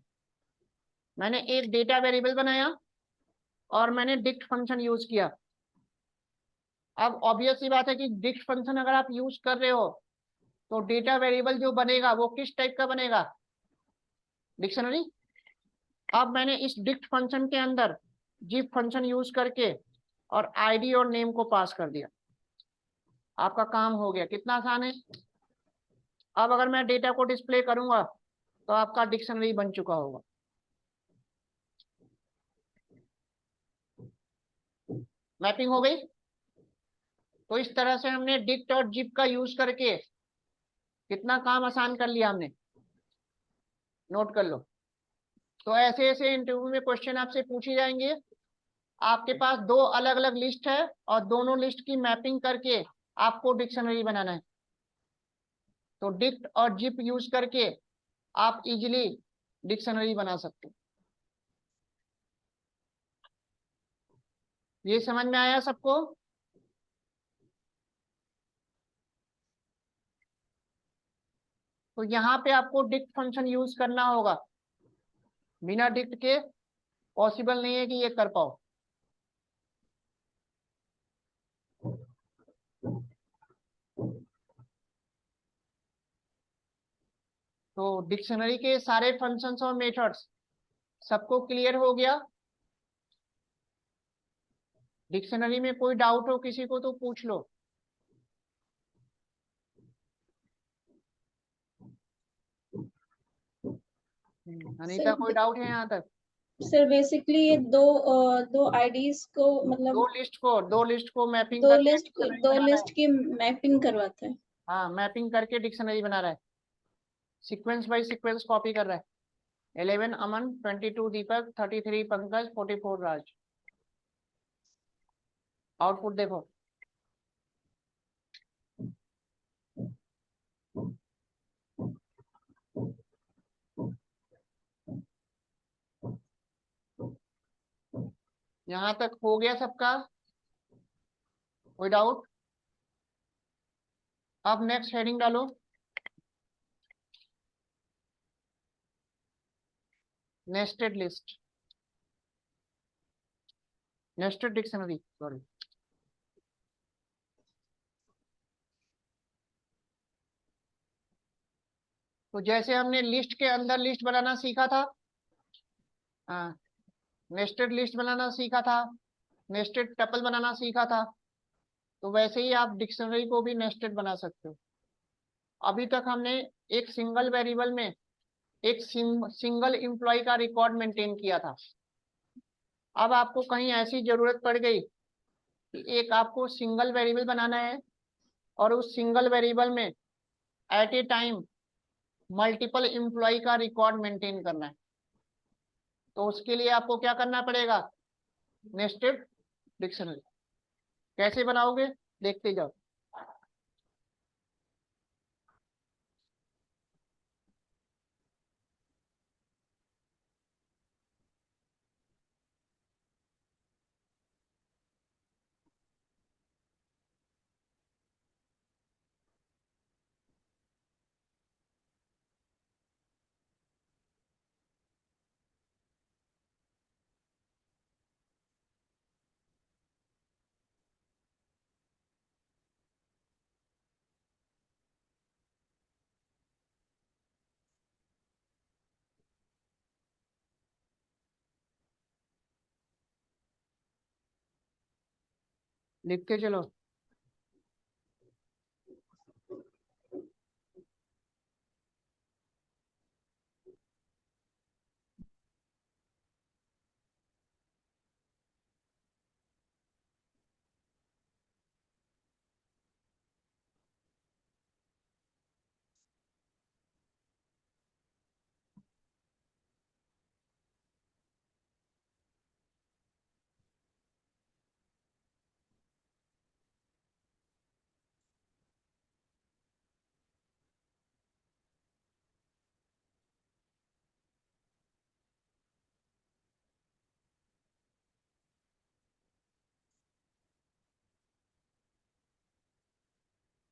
मैंने एक डेटा वेरिएबल बनाया और मैंने डिक्ट फंक्शन यूज किया। अब ऑब्वियस सी बात है कि डिक्ट फंक्शन अगर आप यूज कर रहे हो तो डेटा वेरिएबल जो बनेगा वो किस टाइप का बनेगा? डिक्शनरी। अब मैंने इस डिक्ट फंक्शन के अंदर जिप फंक्शन यूज करके और आईडी और नेम को पास कर दिया, आपका काम हो गया। कितना आसान है। अब अगर मैं डेटा को डिस्प्ले करूंगा तो आपका डिक्शनरी बन चुका होगा। मैपिंग हो गई। तो इस तरह से हमने डिक्ट और जिप का यूज करके कितना काम आसान कर लिया हमने, नोट कर लो। तो ऐसे ऐसे इंटरव्यू में क्वेश्चन आपसे पूछे जाएंगे। आपके पास दो अलग अलग लिस्ट है और दोनों लिस्ट की मैपिंग करके आपको डिक्शनरी बनाना है। तो डिक्ट और जिप यूज करके आप इजीली डिक्शनरी बना सकते हो। ये समझ में आया सबको। तो यहाँ पे आपको डिक्ट फंक्शन यूज करना होगा, बिना डिक्ट के पॉसिबल नहीं है कि ये कर पाओ। तो डिक्शनरी के सारे फंक्शंस और मेथड्स सबको क्लियर हो गया। डिक्शनरी में कोई डाउट हो किसी को तो पूछ लो। अनीता, कोई डाउट है यहाँ तक? सर बेसिकली ये दो आईडीज को मतलब दो लिस्ट को मैपिंग दो करके लिस्ट डिक्शनरी दो बना रहा लिस्ट है। की मैपिंग करवाता है। हाँ, मैपिंग करके डिक्शनरी बना रहा है, सीक्वेंस बाय सीक्वेंस कॉपी कर रहा है। 11 अमन, 22 दीपक, 33 पंकज, 44 राज। आउटपुट देखो। यहाँ तक हो गया सबका, कोई डाउट? अब नेक्स्ट हेडिंग डालो, nested list, nested dictionary, sorry. तो जैसे हमने लिस्ट के अंदर लिस्ट बनाना सीखा था, हाँ, नेस्टेड लिस्ट बनाना सीखा था, नेस्टेड टपल बनाना सीखा था, तो वैसे ही आप डिक्शनरी को भी नेस्टेड बना सकते हो। अभी तक हमने एक सिंगल वेरिएबल में एक सिंगल एम्प्लॉय का रिकॉर्ड मेंटेन किया था। अब आपको कहीं ऐसी जरूरत पड़ गई कि एक आपको सिंगल वेरिएबल बनाना है और उस सिंगल वेरिएबल में at a time multiple employ का रिकॉर्ड मेंटेन करना है। तो उसके लिए आपको क्या करना पड़ेगा, नेस्टेड डिक्शनरी। कैसे बनाओगे देखते जाओ। लिखते चलो।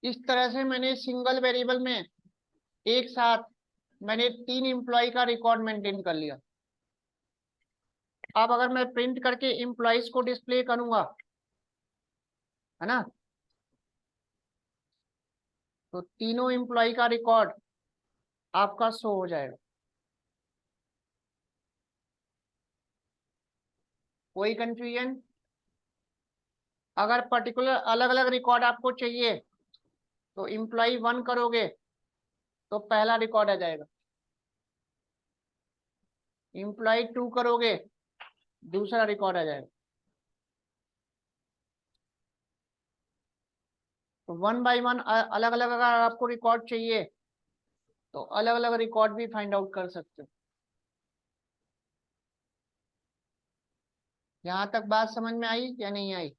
इस तरह से मैंने सिंगल वेरिएबल में एक साथ मैंने 3 एम्प्लॉय का रिकॉर्ड मेंटेन कर लिया। अब अगर मैं प्रिंट करके एम्प्लॉयज को डिस्प्ले करूंगा, है ना, तो तीनों एम्प्लॉय का रिकॉर्ड आपका शो हो जाएगा। कोई कंफ्यूजन? अगर पर्टिकुलर अलग अलग रिकॉर्ड आपको चाहिए तो एम्प्लॉय 1 करोगे तो पहला रिकॉर्ड आ जाएगा, एम्प्लॉय 2 करोगे दूसरा रिकॉर्ड आ जाएगा। तो 1 बाय 1 अलग अलग अगर आपको रिकॉर्ड चाहिए तो अलग अलग रिकॉर्ड भी फाइंड आउट कर सकते हो। यहाँ तक बात समझ में आई या नहीं आई?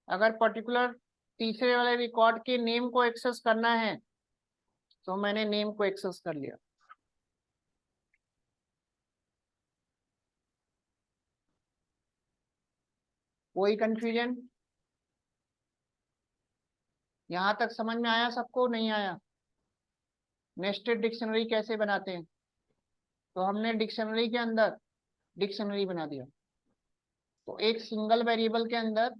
अगर पर्टिकुलर तीसरे वाले रिकॉर्ड के नेम को एक्सेस करना है तो मैंने नेम को एक्सेस कर लिया। कोई कंफ्यूजन? यहाँ तक समझ में आया सबको, नहीं आया? नेस्टेड डिक्शनरी कैसे बनाते हैं? तो हमने डिक्शनरी के अंदर डिक्शनरी बना दिया। तो एक सिंगल वेरिएबल के अंदर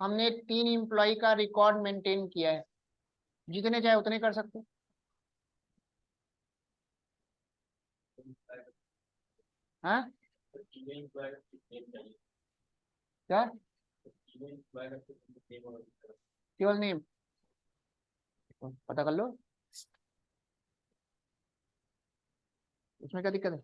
हमने 3 एम्प्लॉय का रिकॉर्ड मेंटेन किया है, जितने चाहे उतने कर सकते हो। हाँ क्या? केवल नेम पता कर लो, उसमें क्या दिक्कत है?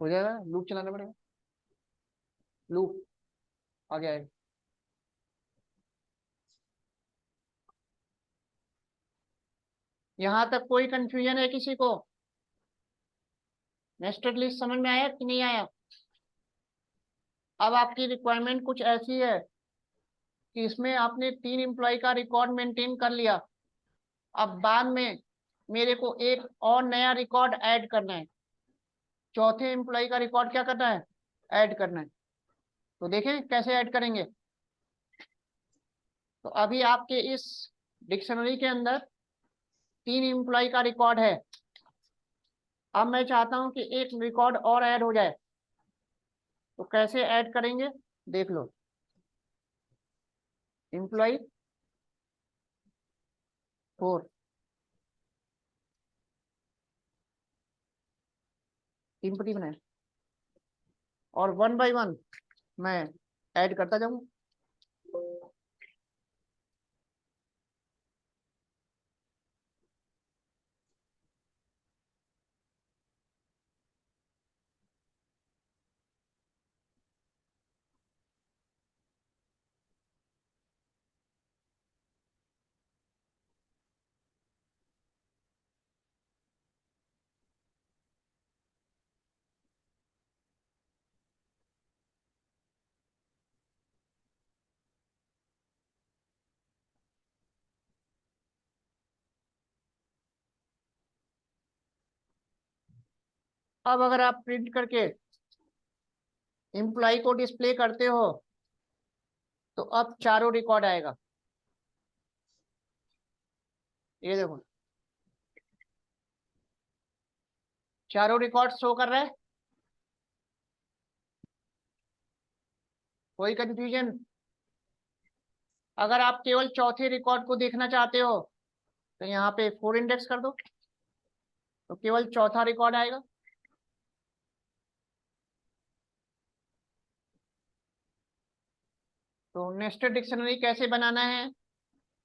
हो जाएगा, लूप चलाना पड़ेगा, लूप आ गया है। यहाँ तक कोई कंफ्यूजन है किसी को? नेस्टेड लिस्ट समझ में आया कि नहीं आया? अब आपकी रिक्वायरमेंट कुछ ऐसी है कि इसमें आपने 3 एम्प्लॉय का रिकॉर्ड मेंटेन कर लिया, अब बाद में मेरे को एक और नया रिकॉर्ड ऐड करना है, चौथे एम्प्लॉय का रिकॉर्ड क्या करना है? ऐड करना है। तो देखें कैसे ऐड करेंगे। तो अभी आपके इस डिक्शनरी के अंदर 3 एम्प्लॉय का रिकॉर्ड है, अब मैं चाहता हूं कि एक रिकॉर्ड और ऐड हो जाए, तो कैसे ऐड करेंगे देख लो। एम्प्लॉय 4 एम्प्टी बनाए और 1 बाय 1 मैं ऐड करता जाऊंगा। अब अगर आप प्रिंट करके एम्प्लॉय को डिस्प्ले करते हो तो अब चारों रिकॉर्ड आएगा। ये देखो चारों रिकॉर्ड शो कर रहा है। कोई कंफ्यूजन? अगर आप केवल चौथे रिकॉर्ड को देखना चाहते हो तो यहाँ पे 4 इंडेक्स कर दो, तो केवल चौथा रिकॉर्ड आएगा। तो नेस्टेड डिक्शनरी कैसे बनाना है,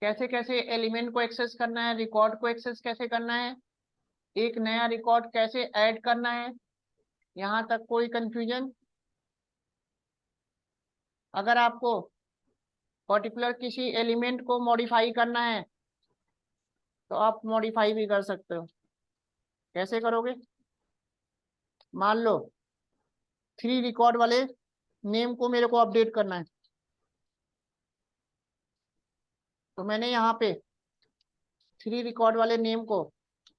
कैसे कैसे एलिमेंट को एक्सेस करना है, रिकॉर्ड को एक्सेस कैसे करना है, एक नया रिकॉर्ड कैसे ऐड करना है, यहाँ तक कोई कंफ्यूजन? अगर आपको पर्टिकुलर किसी एलिमेंट को मॉडिफाई करना है तो आप मॉडिफाई भी कर सकते हो। कैसे करोगे? मान लो 3 रिकॉर्ड वाले नेम को मेरे को अपडेट करना है, तो मैंने यहाँ पे 3 रिकॉर्ड वाले नेम को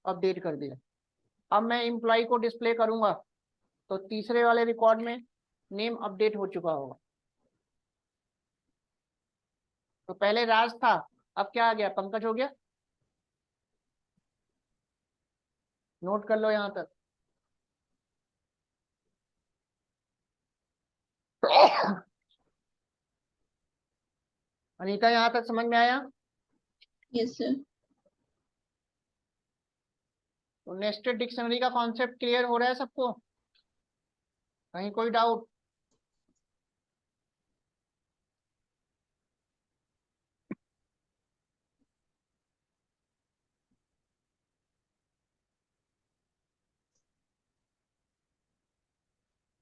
अपडेट कर दिया। अब मैं एम्प्लॉय को डिस्प्ले करूंगा तो तीसरे वाले रिकॉर्ड में नेम अपडेट हो चुका होगा। तो पहले राज था, अब क्या आ गया? पंकज हो गया। नोट कर लो यहाँ तक। अनीता, यहाँ तक समझ में आया? Yes sir. तो नेस्टेड डिक्शनरी का कॉन्सेप्ट क्लियर हो रहा है सबको? कहीं कोई डाउट?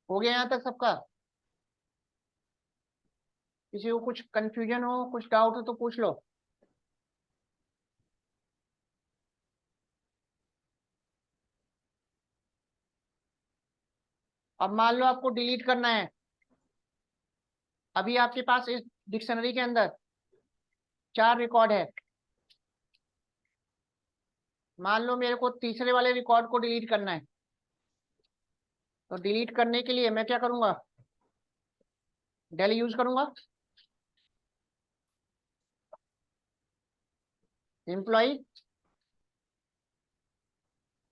हो गया यहाँ तक सबका? किसी को कुछ कंफ्यूजन हो, कुछ डाउट हो तो पूछ लो। अब मान लो आपको डिलीट करना है। अभी आपके पास इस डिक्शनरी के अंदर 4 रिकॉर्ड है। मान लो मेरे को तीसरे वाले रिकॉर्ड को डिलीट करना है। तो डिलीट करने के लिए मैं क्या करूंगा? डेल यूज करूंगा। Employ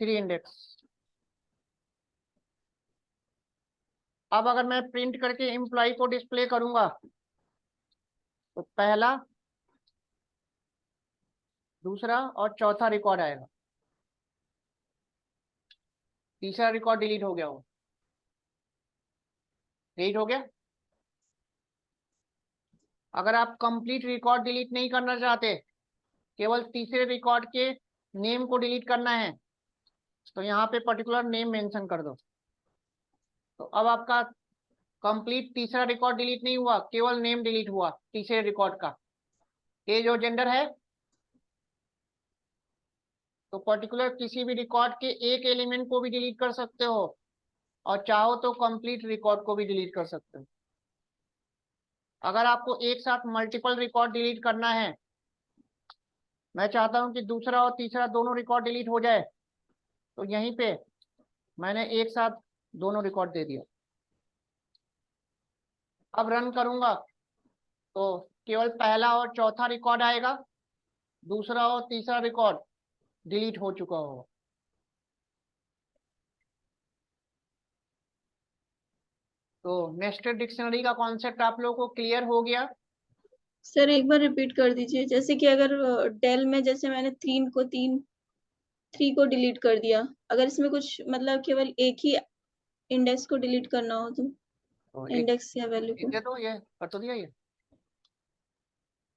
3 index. अब अगर मैं प्रिंट करके एम्प्लॉय को डिस्प्ले करूंगा तो पहला, दूसरा और चौथा रिकॉर्ड आएगा। तीसरा रिकॉर्ड डिलीट हो गया, वो डिलीट हो गया। अगर आप कंप्लीट रिकॉर्ड डिलीट नहीं करना चाहते, केवल तीसरे रिकॉर्ड के नेम को डिलीट करना है, तो यहाँ पे पर्टिकुलर नेम मेंशन कर दो। तो अब आपका कंप्लीट तीसरा रिकॉर्ड डिलीट नहीं हुआ, केवल नेम डिलीट हुआ तीसरे रिकॉर्ड का। एज और जेंडर है, तो पर्टिकुलर किसी भी रिकॉर्ड के एक एलिमेंट को भी डिलीट कर सकते हो, और चाहो तो कंप्लीट रिकॉर्ड को भी डिलीट कर सकते हो। अगर आपको एक साथ मल्टीपल रिकॉर्ड डिलीट करना है, मैं चाहता हूं कि दूसरा और तीसरा दोनों रिकॉर्ड डिलीट हो जाए, तो यहीं पे मैंने एक साथ दोनों रिकॉर्ड दे दिया। अब रन करूंगा तो केवल पहला और चौथा रिकॉर्ड आएगा, दूसरा और तीसरा रिकॉर्ड डिलीट हो चुका होगा। तो नेस्टेड डिक्शनरी का कॉन्सेप्ट आप लोगों को क्लियर हो गया? सर एक बार रिपीट कर दीजिए, जैसे कि अगर डेल में जैसे मैंने 3 को डिलीट कर दिया, अगर इसमें कुछ मतलब केवल एक ही इंडेक्स को डिलीट करना हो तो एक इंडेक्स या वैल्यू को। दे दो, ये कर तो दिया ये,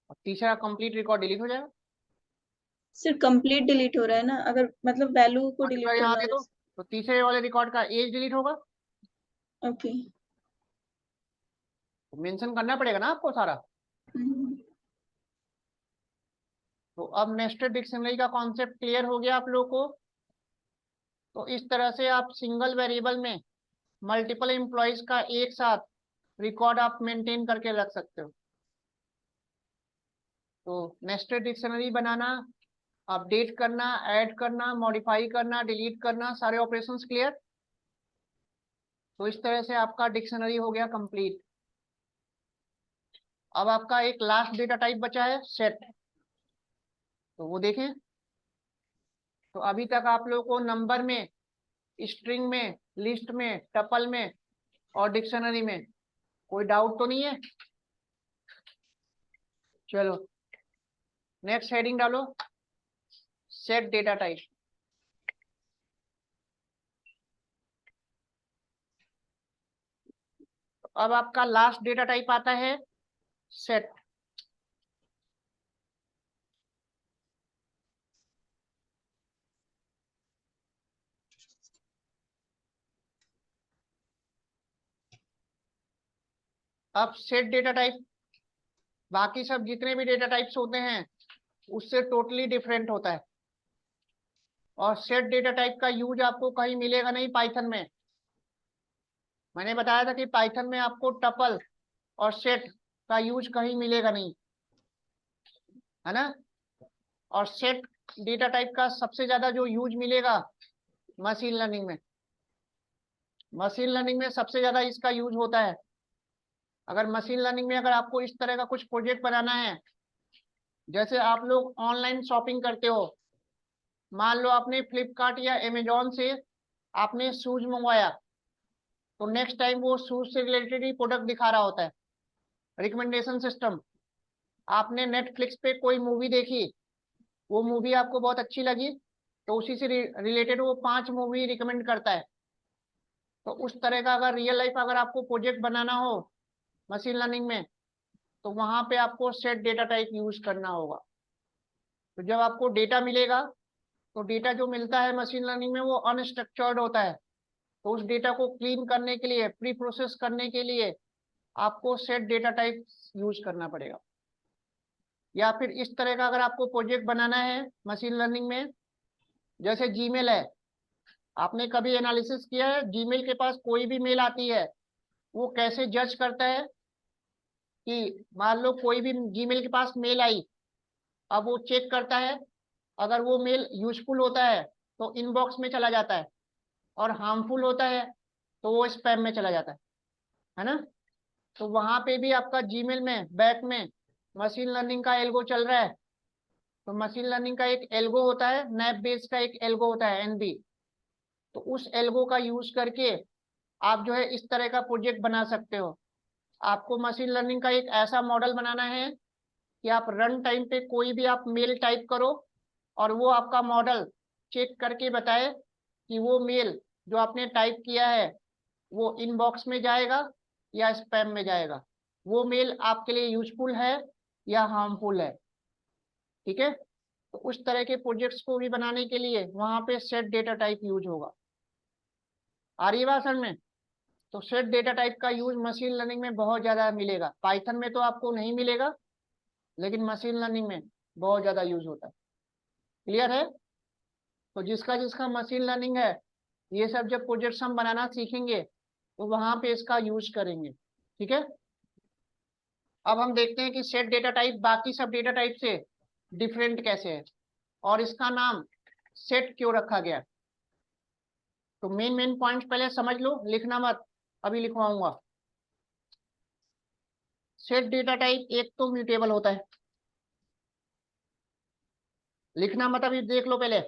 और तीसरा कंप्लीट रिकॉर्ड डिलीट हो जाएगा। सिर्फ कंप्लीट डिलीट हो रहा है ना, अगर मतलब वैल्यू को और डिलीट यहाँ करना दे दो, हो। तो तीसरे वाले रिकॉर्ड का एज डिलीट होगा। ओके। तो मेंशन करना पड़ेगा ना आपको सारा। तो अब नेस्टेड डिक्शनरी का कॉन्सेप्ट क्लियर हो गया आप लोगों को? तो इस तरह से आप सिंगल वेरिएबल में मल्टीपल एम्प्लॉयज का एक साथ रिकॉर्ड आप मेंटेन करके रख सकते हो। तो नेस्टेड डिक्शनरी बनाना, अपडेट करना, ऐड करना, मॉडिफाई करना, डिलीट करना, सारे ऑपरेशंस क्लियर? तो इस तरह से आपका डिक्शनरी हो गया कंप्लीट। अब आपका एक लास्ट डेटा टाइप बचा है, सेट। तो वो देखें। तो अभी तक आप लोगों को नंबर में, स्ट्रिंग में, लिस्ट में, टपल में और डिक्शनरी में कोई डाउट तो नहीं है? चलो नेक्स्ट हेडिंग डालो, सेट डेटा टाइप। अब आपका लास्ट डेटा टाइप आता है सेट। अब सेट डेटा टाइप बाकी सब जितने भी डेटा टाइप्स होते हैं उससे टोटली डिफरेंट होता है। और सेट डेटा टाइप का यूज आपको कहीं मिलेगा नहीं पाइथन में। मैंने बताया था कि पाइथन में आपको टपल और सेट का यूज कहीं मिलेगा नहीं, है ना। और सेट डेटा टाइप का सबसे ज्यादा जो यूज मिलेगा मशीन लर्निंग में। मशीन लर्निंग में सबसे ज्यादा इसका यूज होता है। अगर मशीन लर्निंग में अगर आपको इस तरह का कुछ प्रोजेक्ट बनाना है, जैसे आप लोग ऑनलाइन शॉपिंग करते हो, मान लो आपने फ्लिपकार्ट या अमेजोन से आपने शूज मंगवाया, तो नेक्स्ट टाइम वो शूज से रिलेटेड ही प्रोडक्ट दिखा रहा होता है। रिकमेंडेशन सिस्टम, आपने नेटफ्लिक्स पे कोई मूवी देखी, वो मूवी आपको बहुत अच्छी लगी, तो उसी से रिलेटेड वो 5 मूवी रिकमेंड करता है। तो उस तरह का अगर रियल लाइफ अगर आपको प्रोजेक्ट बनाना हो मशीन लर्निंग में, तो वहां पे आपको सेट डेटा टाइप यूज करना होगा। तो जब आपको डेटा मिलेगा, तो डेटा जो मिलता है मशीन लर्निंग में वो अनस्ट्रक्चर्ड होता है। तो उस डेटा को क्लीन करने के लिए, प्री प्रोसेस करने के लिए आपको सेट डेटा टाइप यूज करना पड़ेगा। या फिर इस तरह का अगर आपको प्रोजेक्ट बनाना है मशीन लर्निंग में, जैसे जीमेल है, आपने कभी एनालिसिस किया है जीमेल के पास कोई भी मेल आती है वो कैसे जज करता है कि मान लो कोई भी जीमेल के पास मेल आई, अब वो चेक करता है, अगर वो मेल यूजफुल होता है तो इनबॉक्स में चला जाता है, और हार्मफुल होता है तो वो स्पैम में चला जाता है ना। तो वहां पे भी आपका जीमेल में बैक में मशीन लर्निंग का एल्गो चल रहा है। तो मशीन लर्निंग का एक एल्गो होता है, नैप बेस का एक एल्गो होता है एनबी। तो उस एल्गो का यूज करके आप जो है इस तरह का प्रोजेक्ट बना सकते हो। आपको मशीन लर्निंग का एक ऐसा मॉडल बनाना है कि आप रन टाइम पे कोई भी आप मेल टाइप करो और वो आपका मॉडल चेक करके बताए कि वो मेल जो आपने टाइप किया है वो इनबॉक्स में जाएगा या स्पैम में जाएगा, वो मेल आपके लिए यूजफुल है या हार्मफुल है। ठीक है, तो उस तरह के प्रोजेक्ट्स को भी बनाने के लिए वहां पे सेट डेटा टाइप यूज होगा। आ रही है बात समझ में? तो सेट डेटा टाइप का यूज मशीन लर्निंग में बहुत ज्यादा मिलेगा। पाइथन में तो आपको नहीं मिलेगा, लेकिन मशीन लर्निंग में बहुत ज्यादा यूज होता है। क्लियर है? तो जिसका जिसका मशीन लर्निंग है, ये सब जब प्रोजेक्ट्स हम बनाना सीखेंगे तो वहां पे इसका यूज करेंगे। ठीक है, अब हम देखते हैं कि सेट डेटा टाइप बाकी सब डेटा टाइप से डिफरेंट कैसे है और इसका नाम सेट क्यों रखा गया। तो मेन मेन पॉइंट्स पहले समझ लो, लिखना मत, अभी लिखवाऊंगा। सेट डेटा टाइप एक तो म्यूटेबल होता है, लिखना मत, अभी देख लो पहले।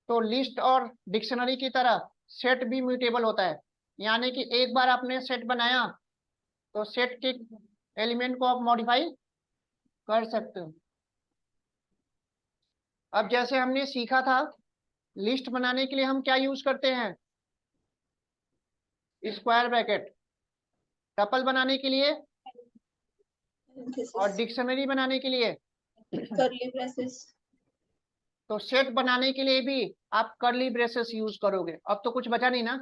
तो लिस्ट और डिक्शनरी की तरह सेट भी म्यूटेबल होता है, यानी कि एक बार आपने सेट बनाया तो सेट के एलिमेंट को आप मॉडिफाई कर सकते हो। अब जैसे हमने सीखा था, लिस्ट बनाने के लिए हम क्या यूज करते हैं, स्क्वायर ब्रैकेट। टपल बनाने के लिए और डिक्शनरी बनाने के लिए curly braces. तो सेट बनाने के लिए भी आप कर्ली ब्रेसेस यूज करोगे। अब तो कुछ बचा नहीं ना,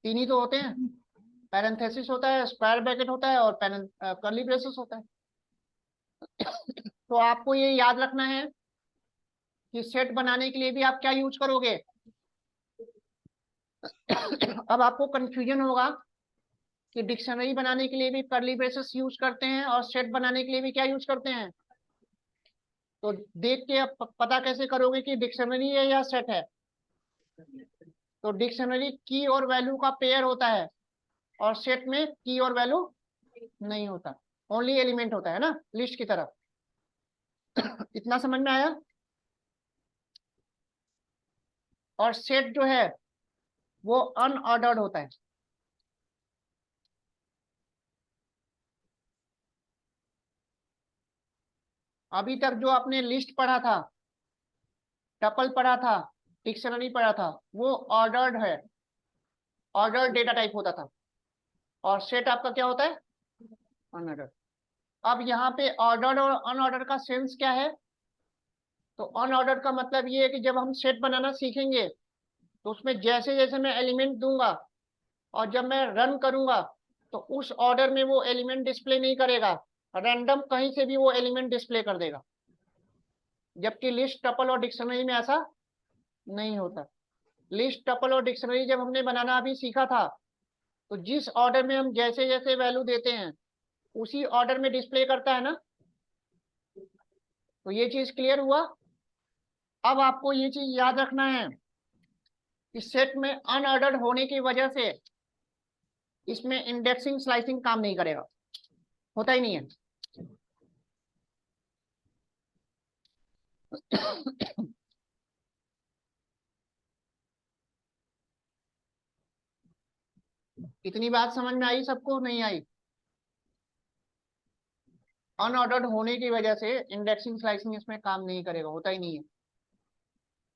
3 ही तो होते हैं, पैरेंथेसिस होता है, स्क्वायर ब्रैकेट होता है और कर्ली ब्रेसेस होता है। तो आपको ये याद रखना है कि सेट बनाने के लिए भी आप क्या यूज करोगे। अब आपको कंफ्यूजन होगा कि डिक्शनरी बनाने के लिए भी कर्ली ब्रेसेस यूज करते हैं और सेट बनाने के लिए भी क्या यूज करते हैं। तो देख के आप पता कैसे करोगे कि डिक्शनरी है या सेट है। तो डिक्शनरी की और वैल्यू का पेयर होता है और सेट में की और वैल्यू नहीं होता, ओनली एलिमेंट होता है ना, लिस्ट की तरह। इतना समझ में आया? और सेट जो है वो अनऑर्डर्ड होता है। अभी तक जो आपने लिस्ट पढ़ा था, टपल पढ़ा था, डिक्शनरी पढ़ा था, वो ऑर्डर्ड है, ऑर्डर्ड डेटा टाइप होता था। और सेट आपका क्या होता है, अनऑर्डर्ड। अब यहाँ पे ऑर्डर्ड और अनऑर्डर्ड का सेंस क्या है। तो अनऑर्डर्ड का मतलब ये है कि जब हम सेट बनाना सीखेंगे तो उसमें जैसे जैसे मैं एलिमेंट दूंगा और जब मैं रन करूंगा तो उस ऑर्डर में वो एलिमेंट डिस्प्ले नहीं करेगा, रैंडम कहीं से भी वो एलिमेंट डिस्प्ले कर देगा। जबकि लिस्ट, टपल और डिक्शनरी में ऐसा नहीं होता। लिस्ट, टपल और डिक्शनरी जब हमने बनाना अभी सीखा था, तो जिस ऑर्डर में हम जैसे जैसे वैल्यू देते हैं उसी ऑर्डर में डिस्प्ले करता है ना। तो ये चीज क्लियर हुआ। अब आपको ये चीज याद रखना है कि सेट में अनऑर्डर्ड होने की वजह से इसमें इंडेक्सिंग स्लाइसिंग काम नहीं करेगा, होता ही नहीं है। इतनी बात समझ में आई सबको, नहीं आई? अनऑर्डर्ड होने की वजह से इंडेक्सिंग स्लाइसिंग इसमें काम नहीं करेगा, होता ही नहीं है।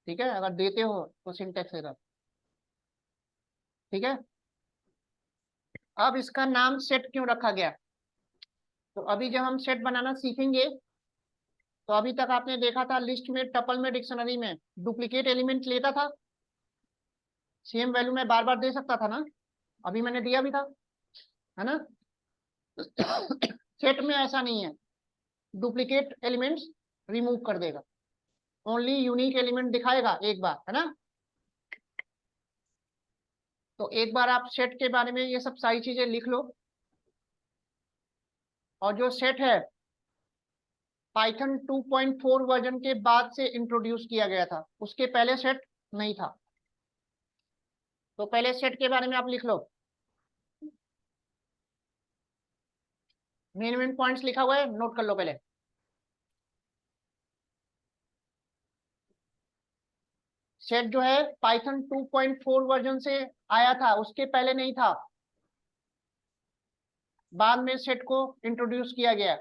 ठीक है, अगर देते हो तो सिंटेक्स एरर। ठीक है, अब इसका नाम सेट क्यों रखा गया? तो अभी जब हम सेट बनाना सीखेंगे, तो अभी तक आपने देखा था लिस्ट में, टपल में, डिक्शनरी में डुप्लीकेट एलिमेंट लेता था, सेम वैल्यू में बार बार दे सकता था ना, अभी मैंने दिया भी था, है ना? सेट में ऐसा नहीं है, डुप्लीकेट एलिमेंट्स रिमूव कर देगा, ओनली यूनिक एलिमेंट दिखाएगा एक बार, है ना? तो एक बार आप सेट के बारे में ये सब सारी चीजें लिख लो। और जो सेट है पाइथन 2.4 वर्जन के बाद से इंट्रोड्यूस किया गया था, उसके पहले सेट नहीं था। तो पहले सेट के बारे में आप लिख लो, मेन मेन पॉइंट्स लिखा हुआ है, नोट कर लो पहले। सेट जो है पाइथन 2.4 वर्जन से आया था, उसके पहले नहीं था, बाद में सेट को इंट्रोड्यूस किया गया।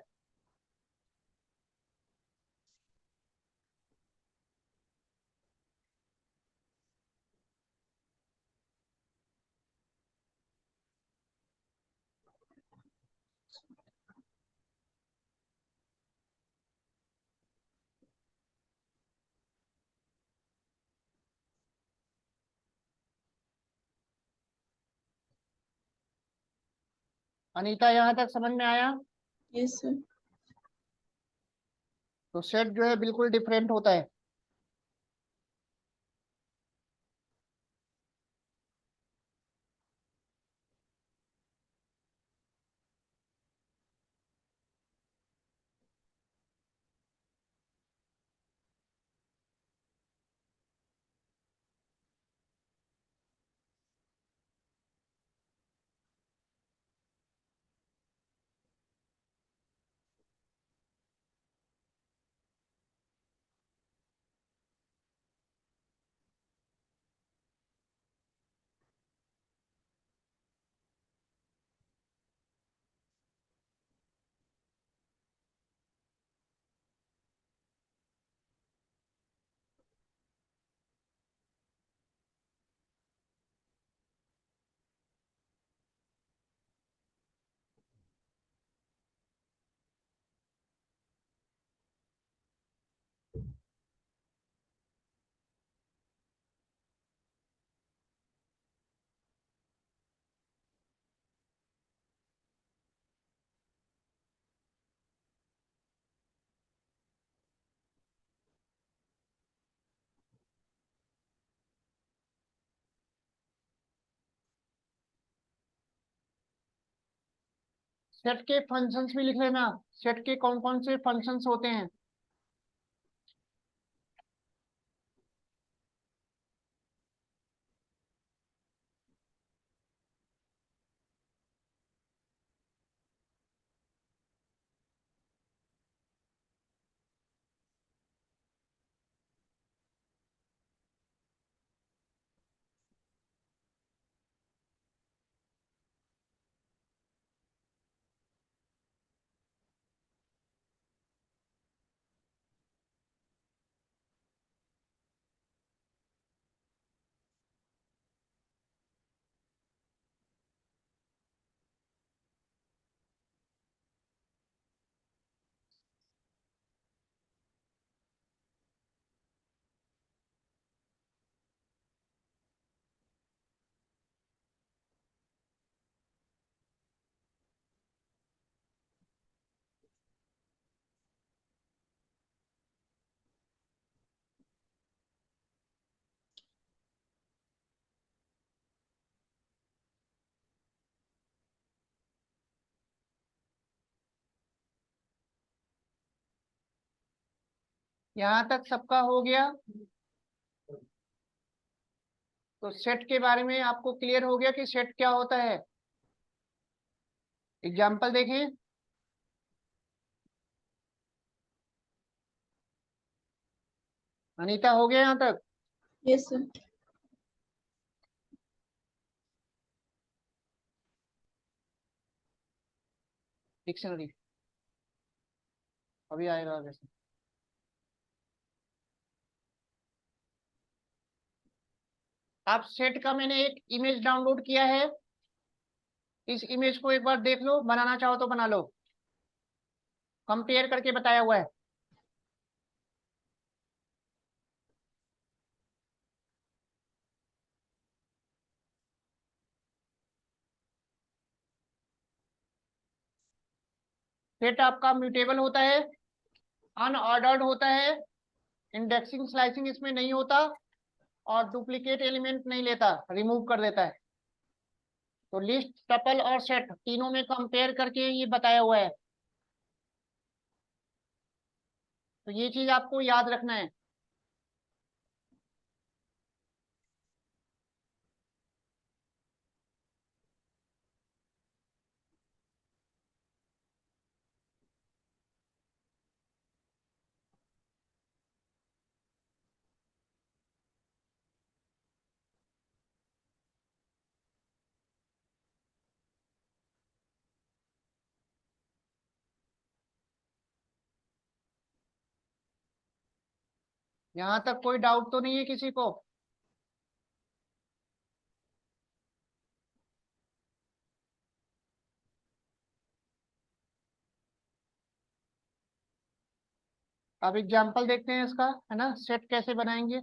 अनीता, यहाँ तक समझ में आया? Yes sir. तो सेट जो है बिल्कुल डिफरेंट होता है। सेट के फंक्शंस भी लिख लेना, सेट के कौन कौन से फंक्शंस होते हैं। यहाँ तक सबका हो गया? तो सेट के बारे में आपको क्लियर हो गया कि सेट क्या होता है? एग्जाम्पल देखें। अनीता, हो गया यहाँ तक? Yes sir. डिक्शनरी अभी आएगा आगे से। आप सेट का मैंने एक इमेज डाउनलोड किया है, इस इमेज को एक बार देख लो, बनाना चाहो तो बना लो, कंपेयर करके बताया हुआ है। सेट आपका म्यूटेबल होता है, अनऑर्डर्ड होता है, इंडेक्सिंग स्लाइसिंग इसमें नहीं होता, और डुप्लीकेट एलिमेंट नहीं लेता, रिमूव कर देता है। तो लिस्ट, टपल और सेट तीनों में कंपेयर करके ये बताया हुआ है। तो ये चीज आपको याद रखना है। यहाँ तक कोई डाउट तो नहीं है किसी को? अब एग्जाम्पल देखते हैं इसका, है ना, सेट कैसे बनाएंगे।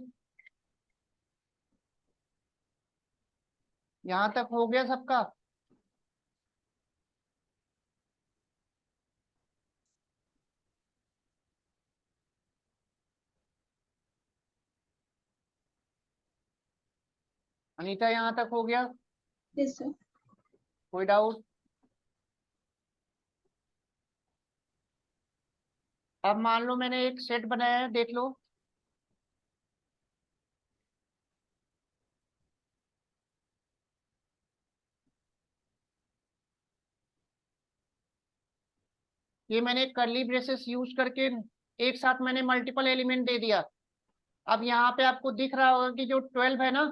यहाँ तक हो गया सबका? अनीता यहाँ तक हो गया? Yes sir. कोई डाउट? अब मान लो मैंने एक सेट बनाया है, देख लो। ये मैंने कर्ली ब्रेसेस यूज करके एक साथ मैंने मल्टीपल एलिमेंट दे दिया। अब यहाँ पे आपको दिख रहा होगा कि जो 12 है ना,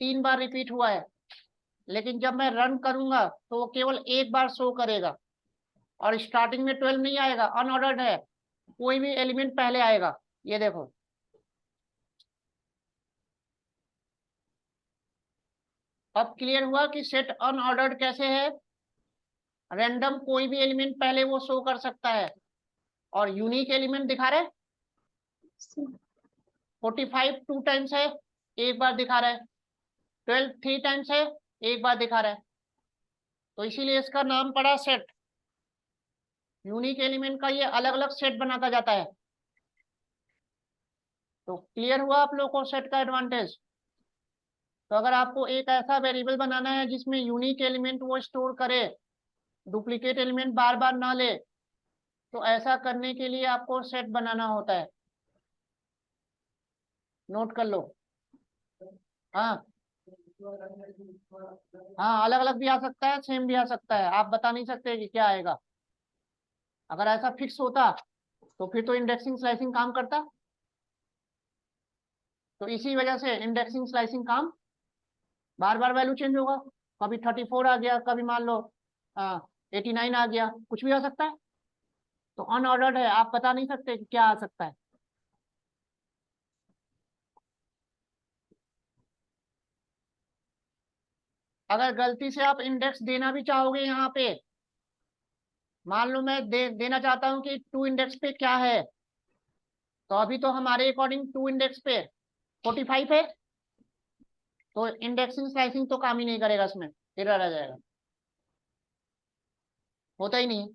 3 बार रिपीट हुआ है, लेकिन जब मैं रन करूंगा तो वो केवल एक बार शो करेगा, और स्टार्टिंग में 12 नहीं आएगा, अनऑर्डर्ड है, कोई भी एलिमेंट पहले आएगा। ये देखो, अब क्लियर हुआ कि सेट अनऑर्डर्ड कैसे है। रैंडम कोई भी एलिमेंट पहले वो शो कर सकता है, और यूनिक एलिमेंट दिखा रहे। 45 2 टाइम्स है, एक बार दिखा रहा है। 12 3 टाइम्स है, एक बार दिखा रहा है। तो इसीलिए इसका नाम पड़ा सेट। यूनिक एलिमेंट का ये अलग अलग सेट बनाता जाता है। तो क्लियर हुआ आप लोग को सेट का एडवांटेज। तो अगर आपको एक ऐसा वेरिएबल बनाना है जिसमें यूनिक एलिमेंट वो स्टोर करे, डुप्लीकेट एलिमेंट बार बार ना ले, तो ऐसा करने के लिए आपको सेट बनाना होता है। नोट कर लो। हाँ हाँ, अलग अलग भी आ सकता है, सेम भी आ सकता है, आप बता नहीं सकते कि क्या आएगा। अगर ऐसा फिक्स होता तो फिर तो इंडेक्सिंग स्लाइसिंग काम करता। तो इसी वजह से इंडेक्सिंग स्लाइसिंग काम, बार बार वैल्यू चेंज होगा, कभी 34 आ गया, कभी मान लो 89 आ गया, कुछ भी आ सकता है। तो अनऑर्डर्ड है, आप बता नहीं सकते कि क्या आ सकता है। अगर गलती से आप इंडेक्स देना भी चाहोगे यहाँ पे, मान लो मैं देना चाहता हूँ कि 2 इंडेक्स पे क्या है, तो अभी तो हमारे अकॉर्डिंग 2 इंडेक्स पे 45 है, तो इंडेक्सिंग स्लाइसिंग तो काम ही नहीं करेगा, इसमें एरर आ जाएगा, होता ही नहीं।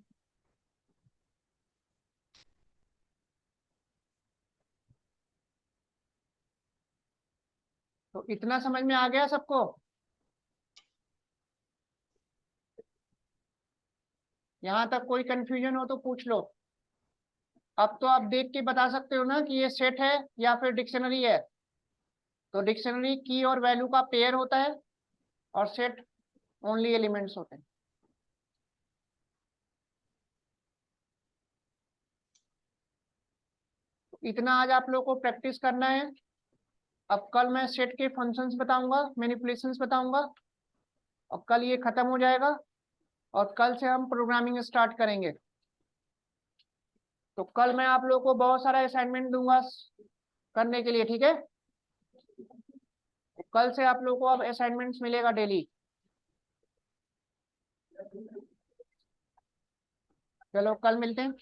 तो इतना समझ में आ गया सबको? यहाँ तक कोई कंफ्यूजन हो तो पूछ लो। अब तो आप देख के बता सकते हो ना कि ये सेट है या फिर डिक्शनरी है। तो डिक्शनरी की और वैल्यू का पेयर होता है, और सेट ओनली एलिमेंट्स होते हैं। तो इतना आज आप लोग को प्रैक्टिस करना है। अब कल मैं सेट के फंक्शंस बताऊंगा, मैनिपुलेशंस बताऊंगा, और कल ये खत्म हो जाएगा। और कल से हम प्रोग्रामिंग स्टार्ट करेंगे। तो कल मैं आप लोगों को बहुत सारा असाइनमेंट दूंगा करने के लिए, ठीक है। तो कल से आप लोगों को अब असाइनमेंट्स मिलेगा डेली। चलो कल मिलते हैं।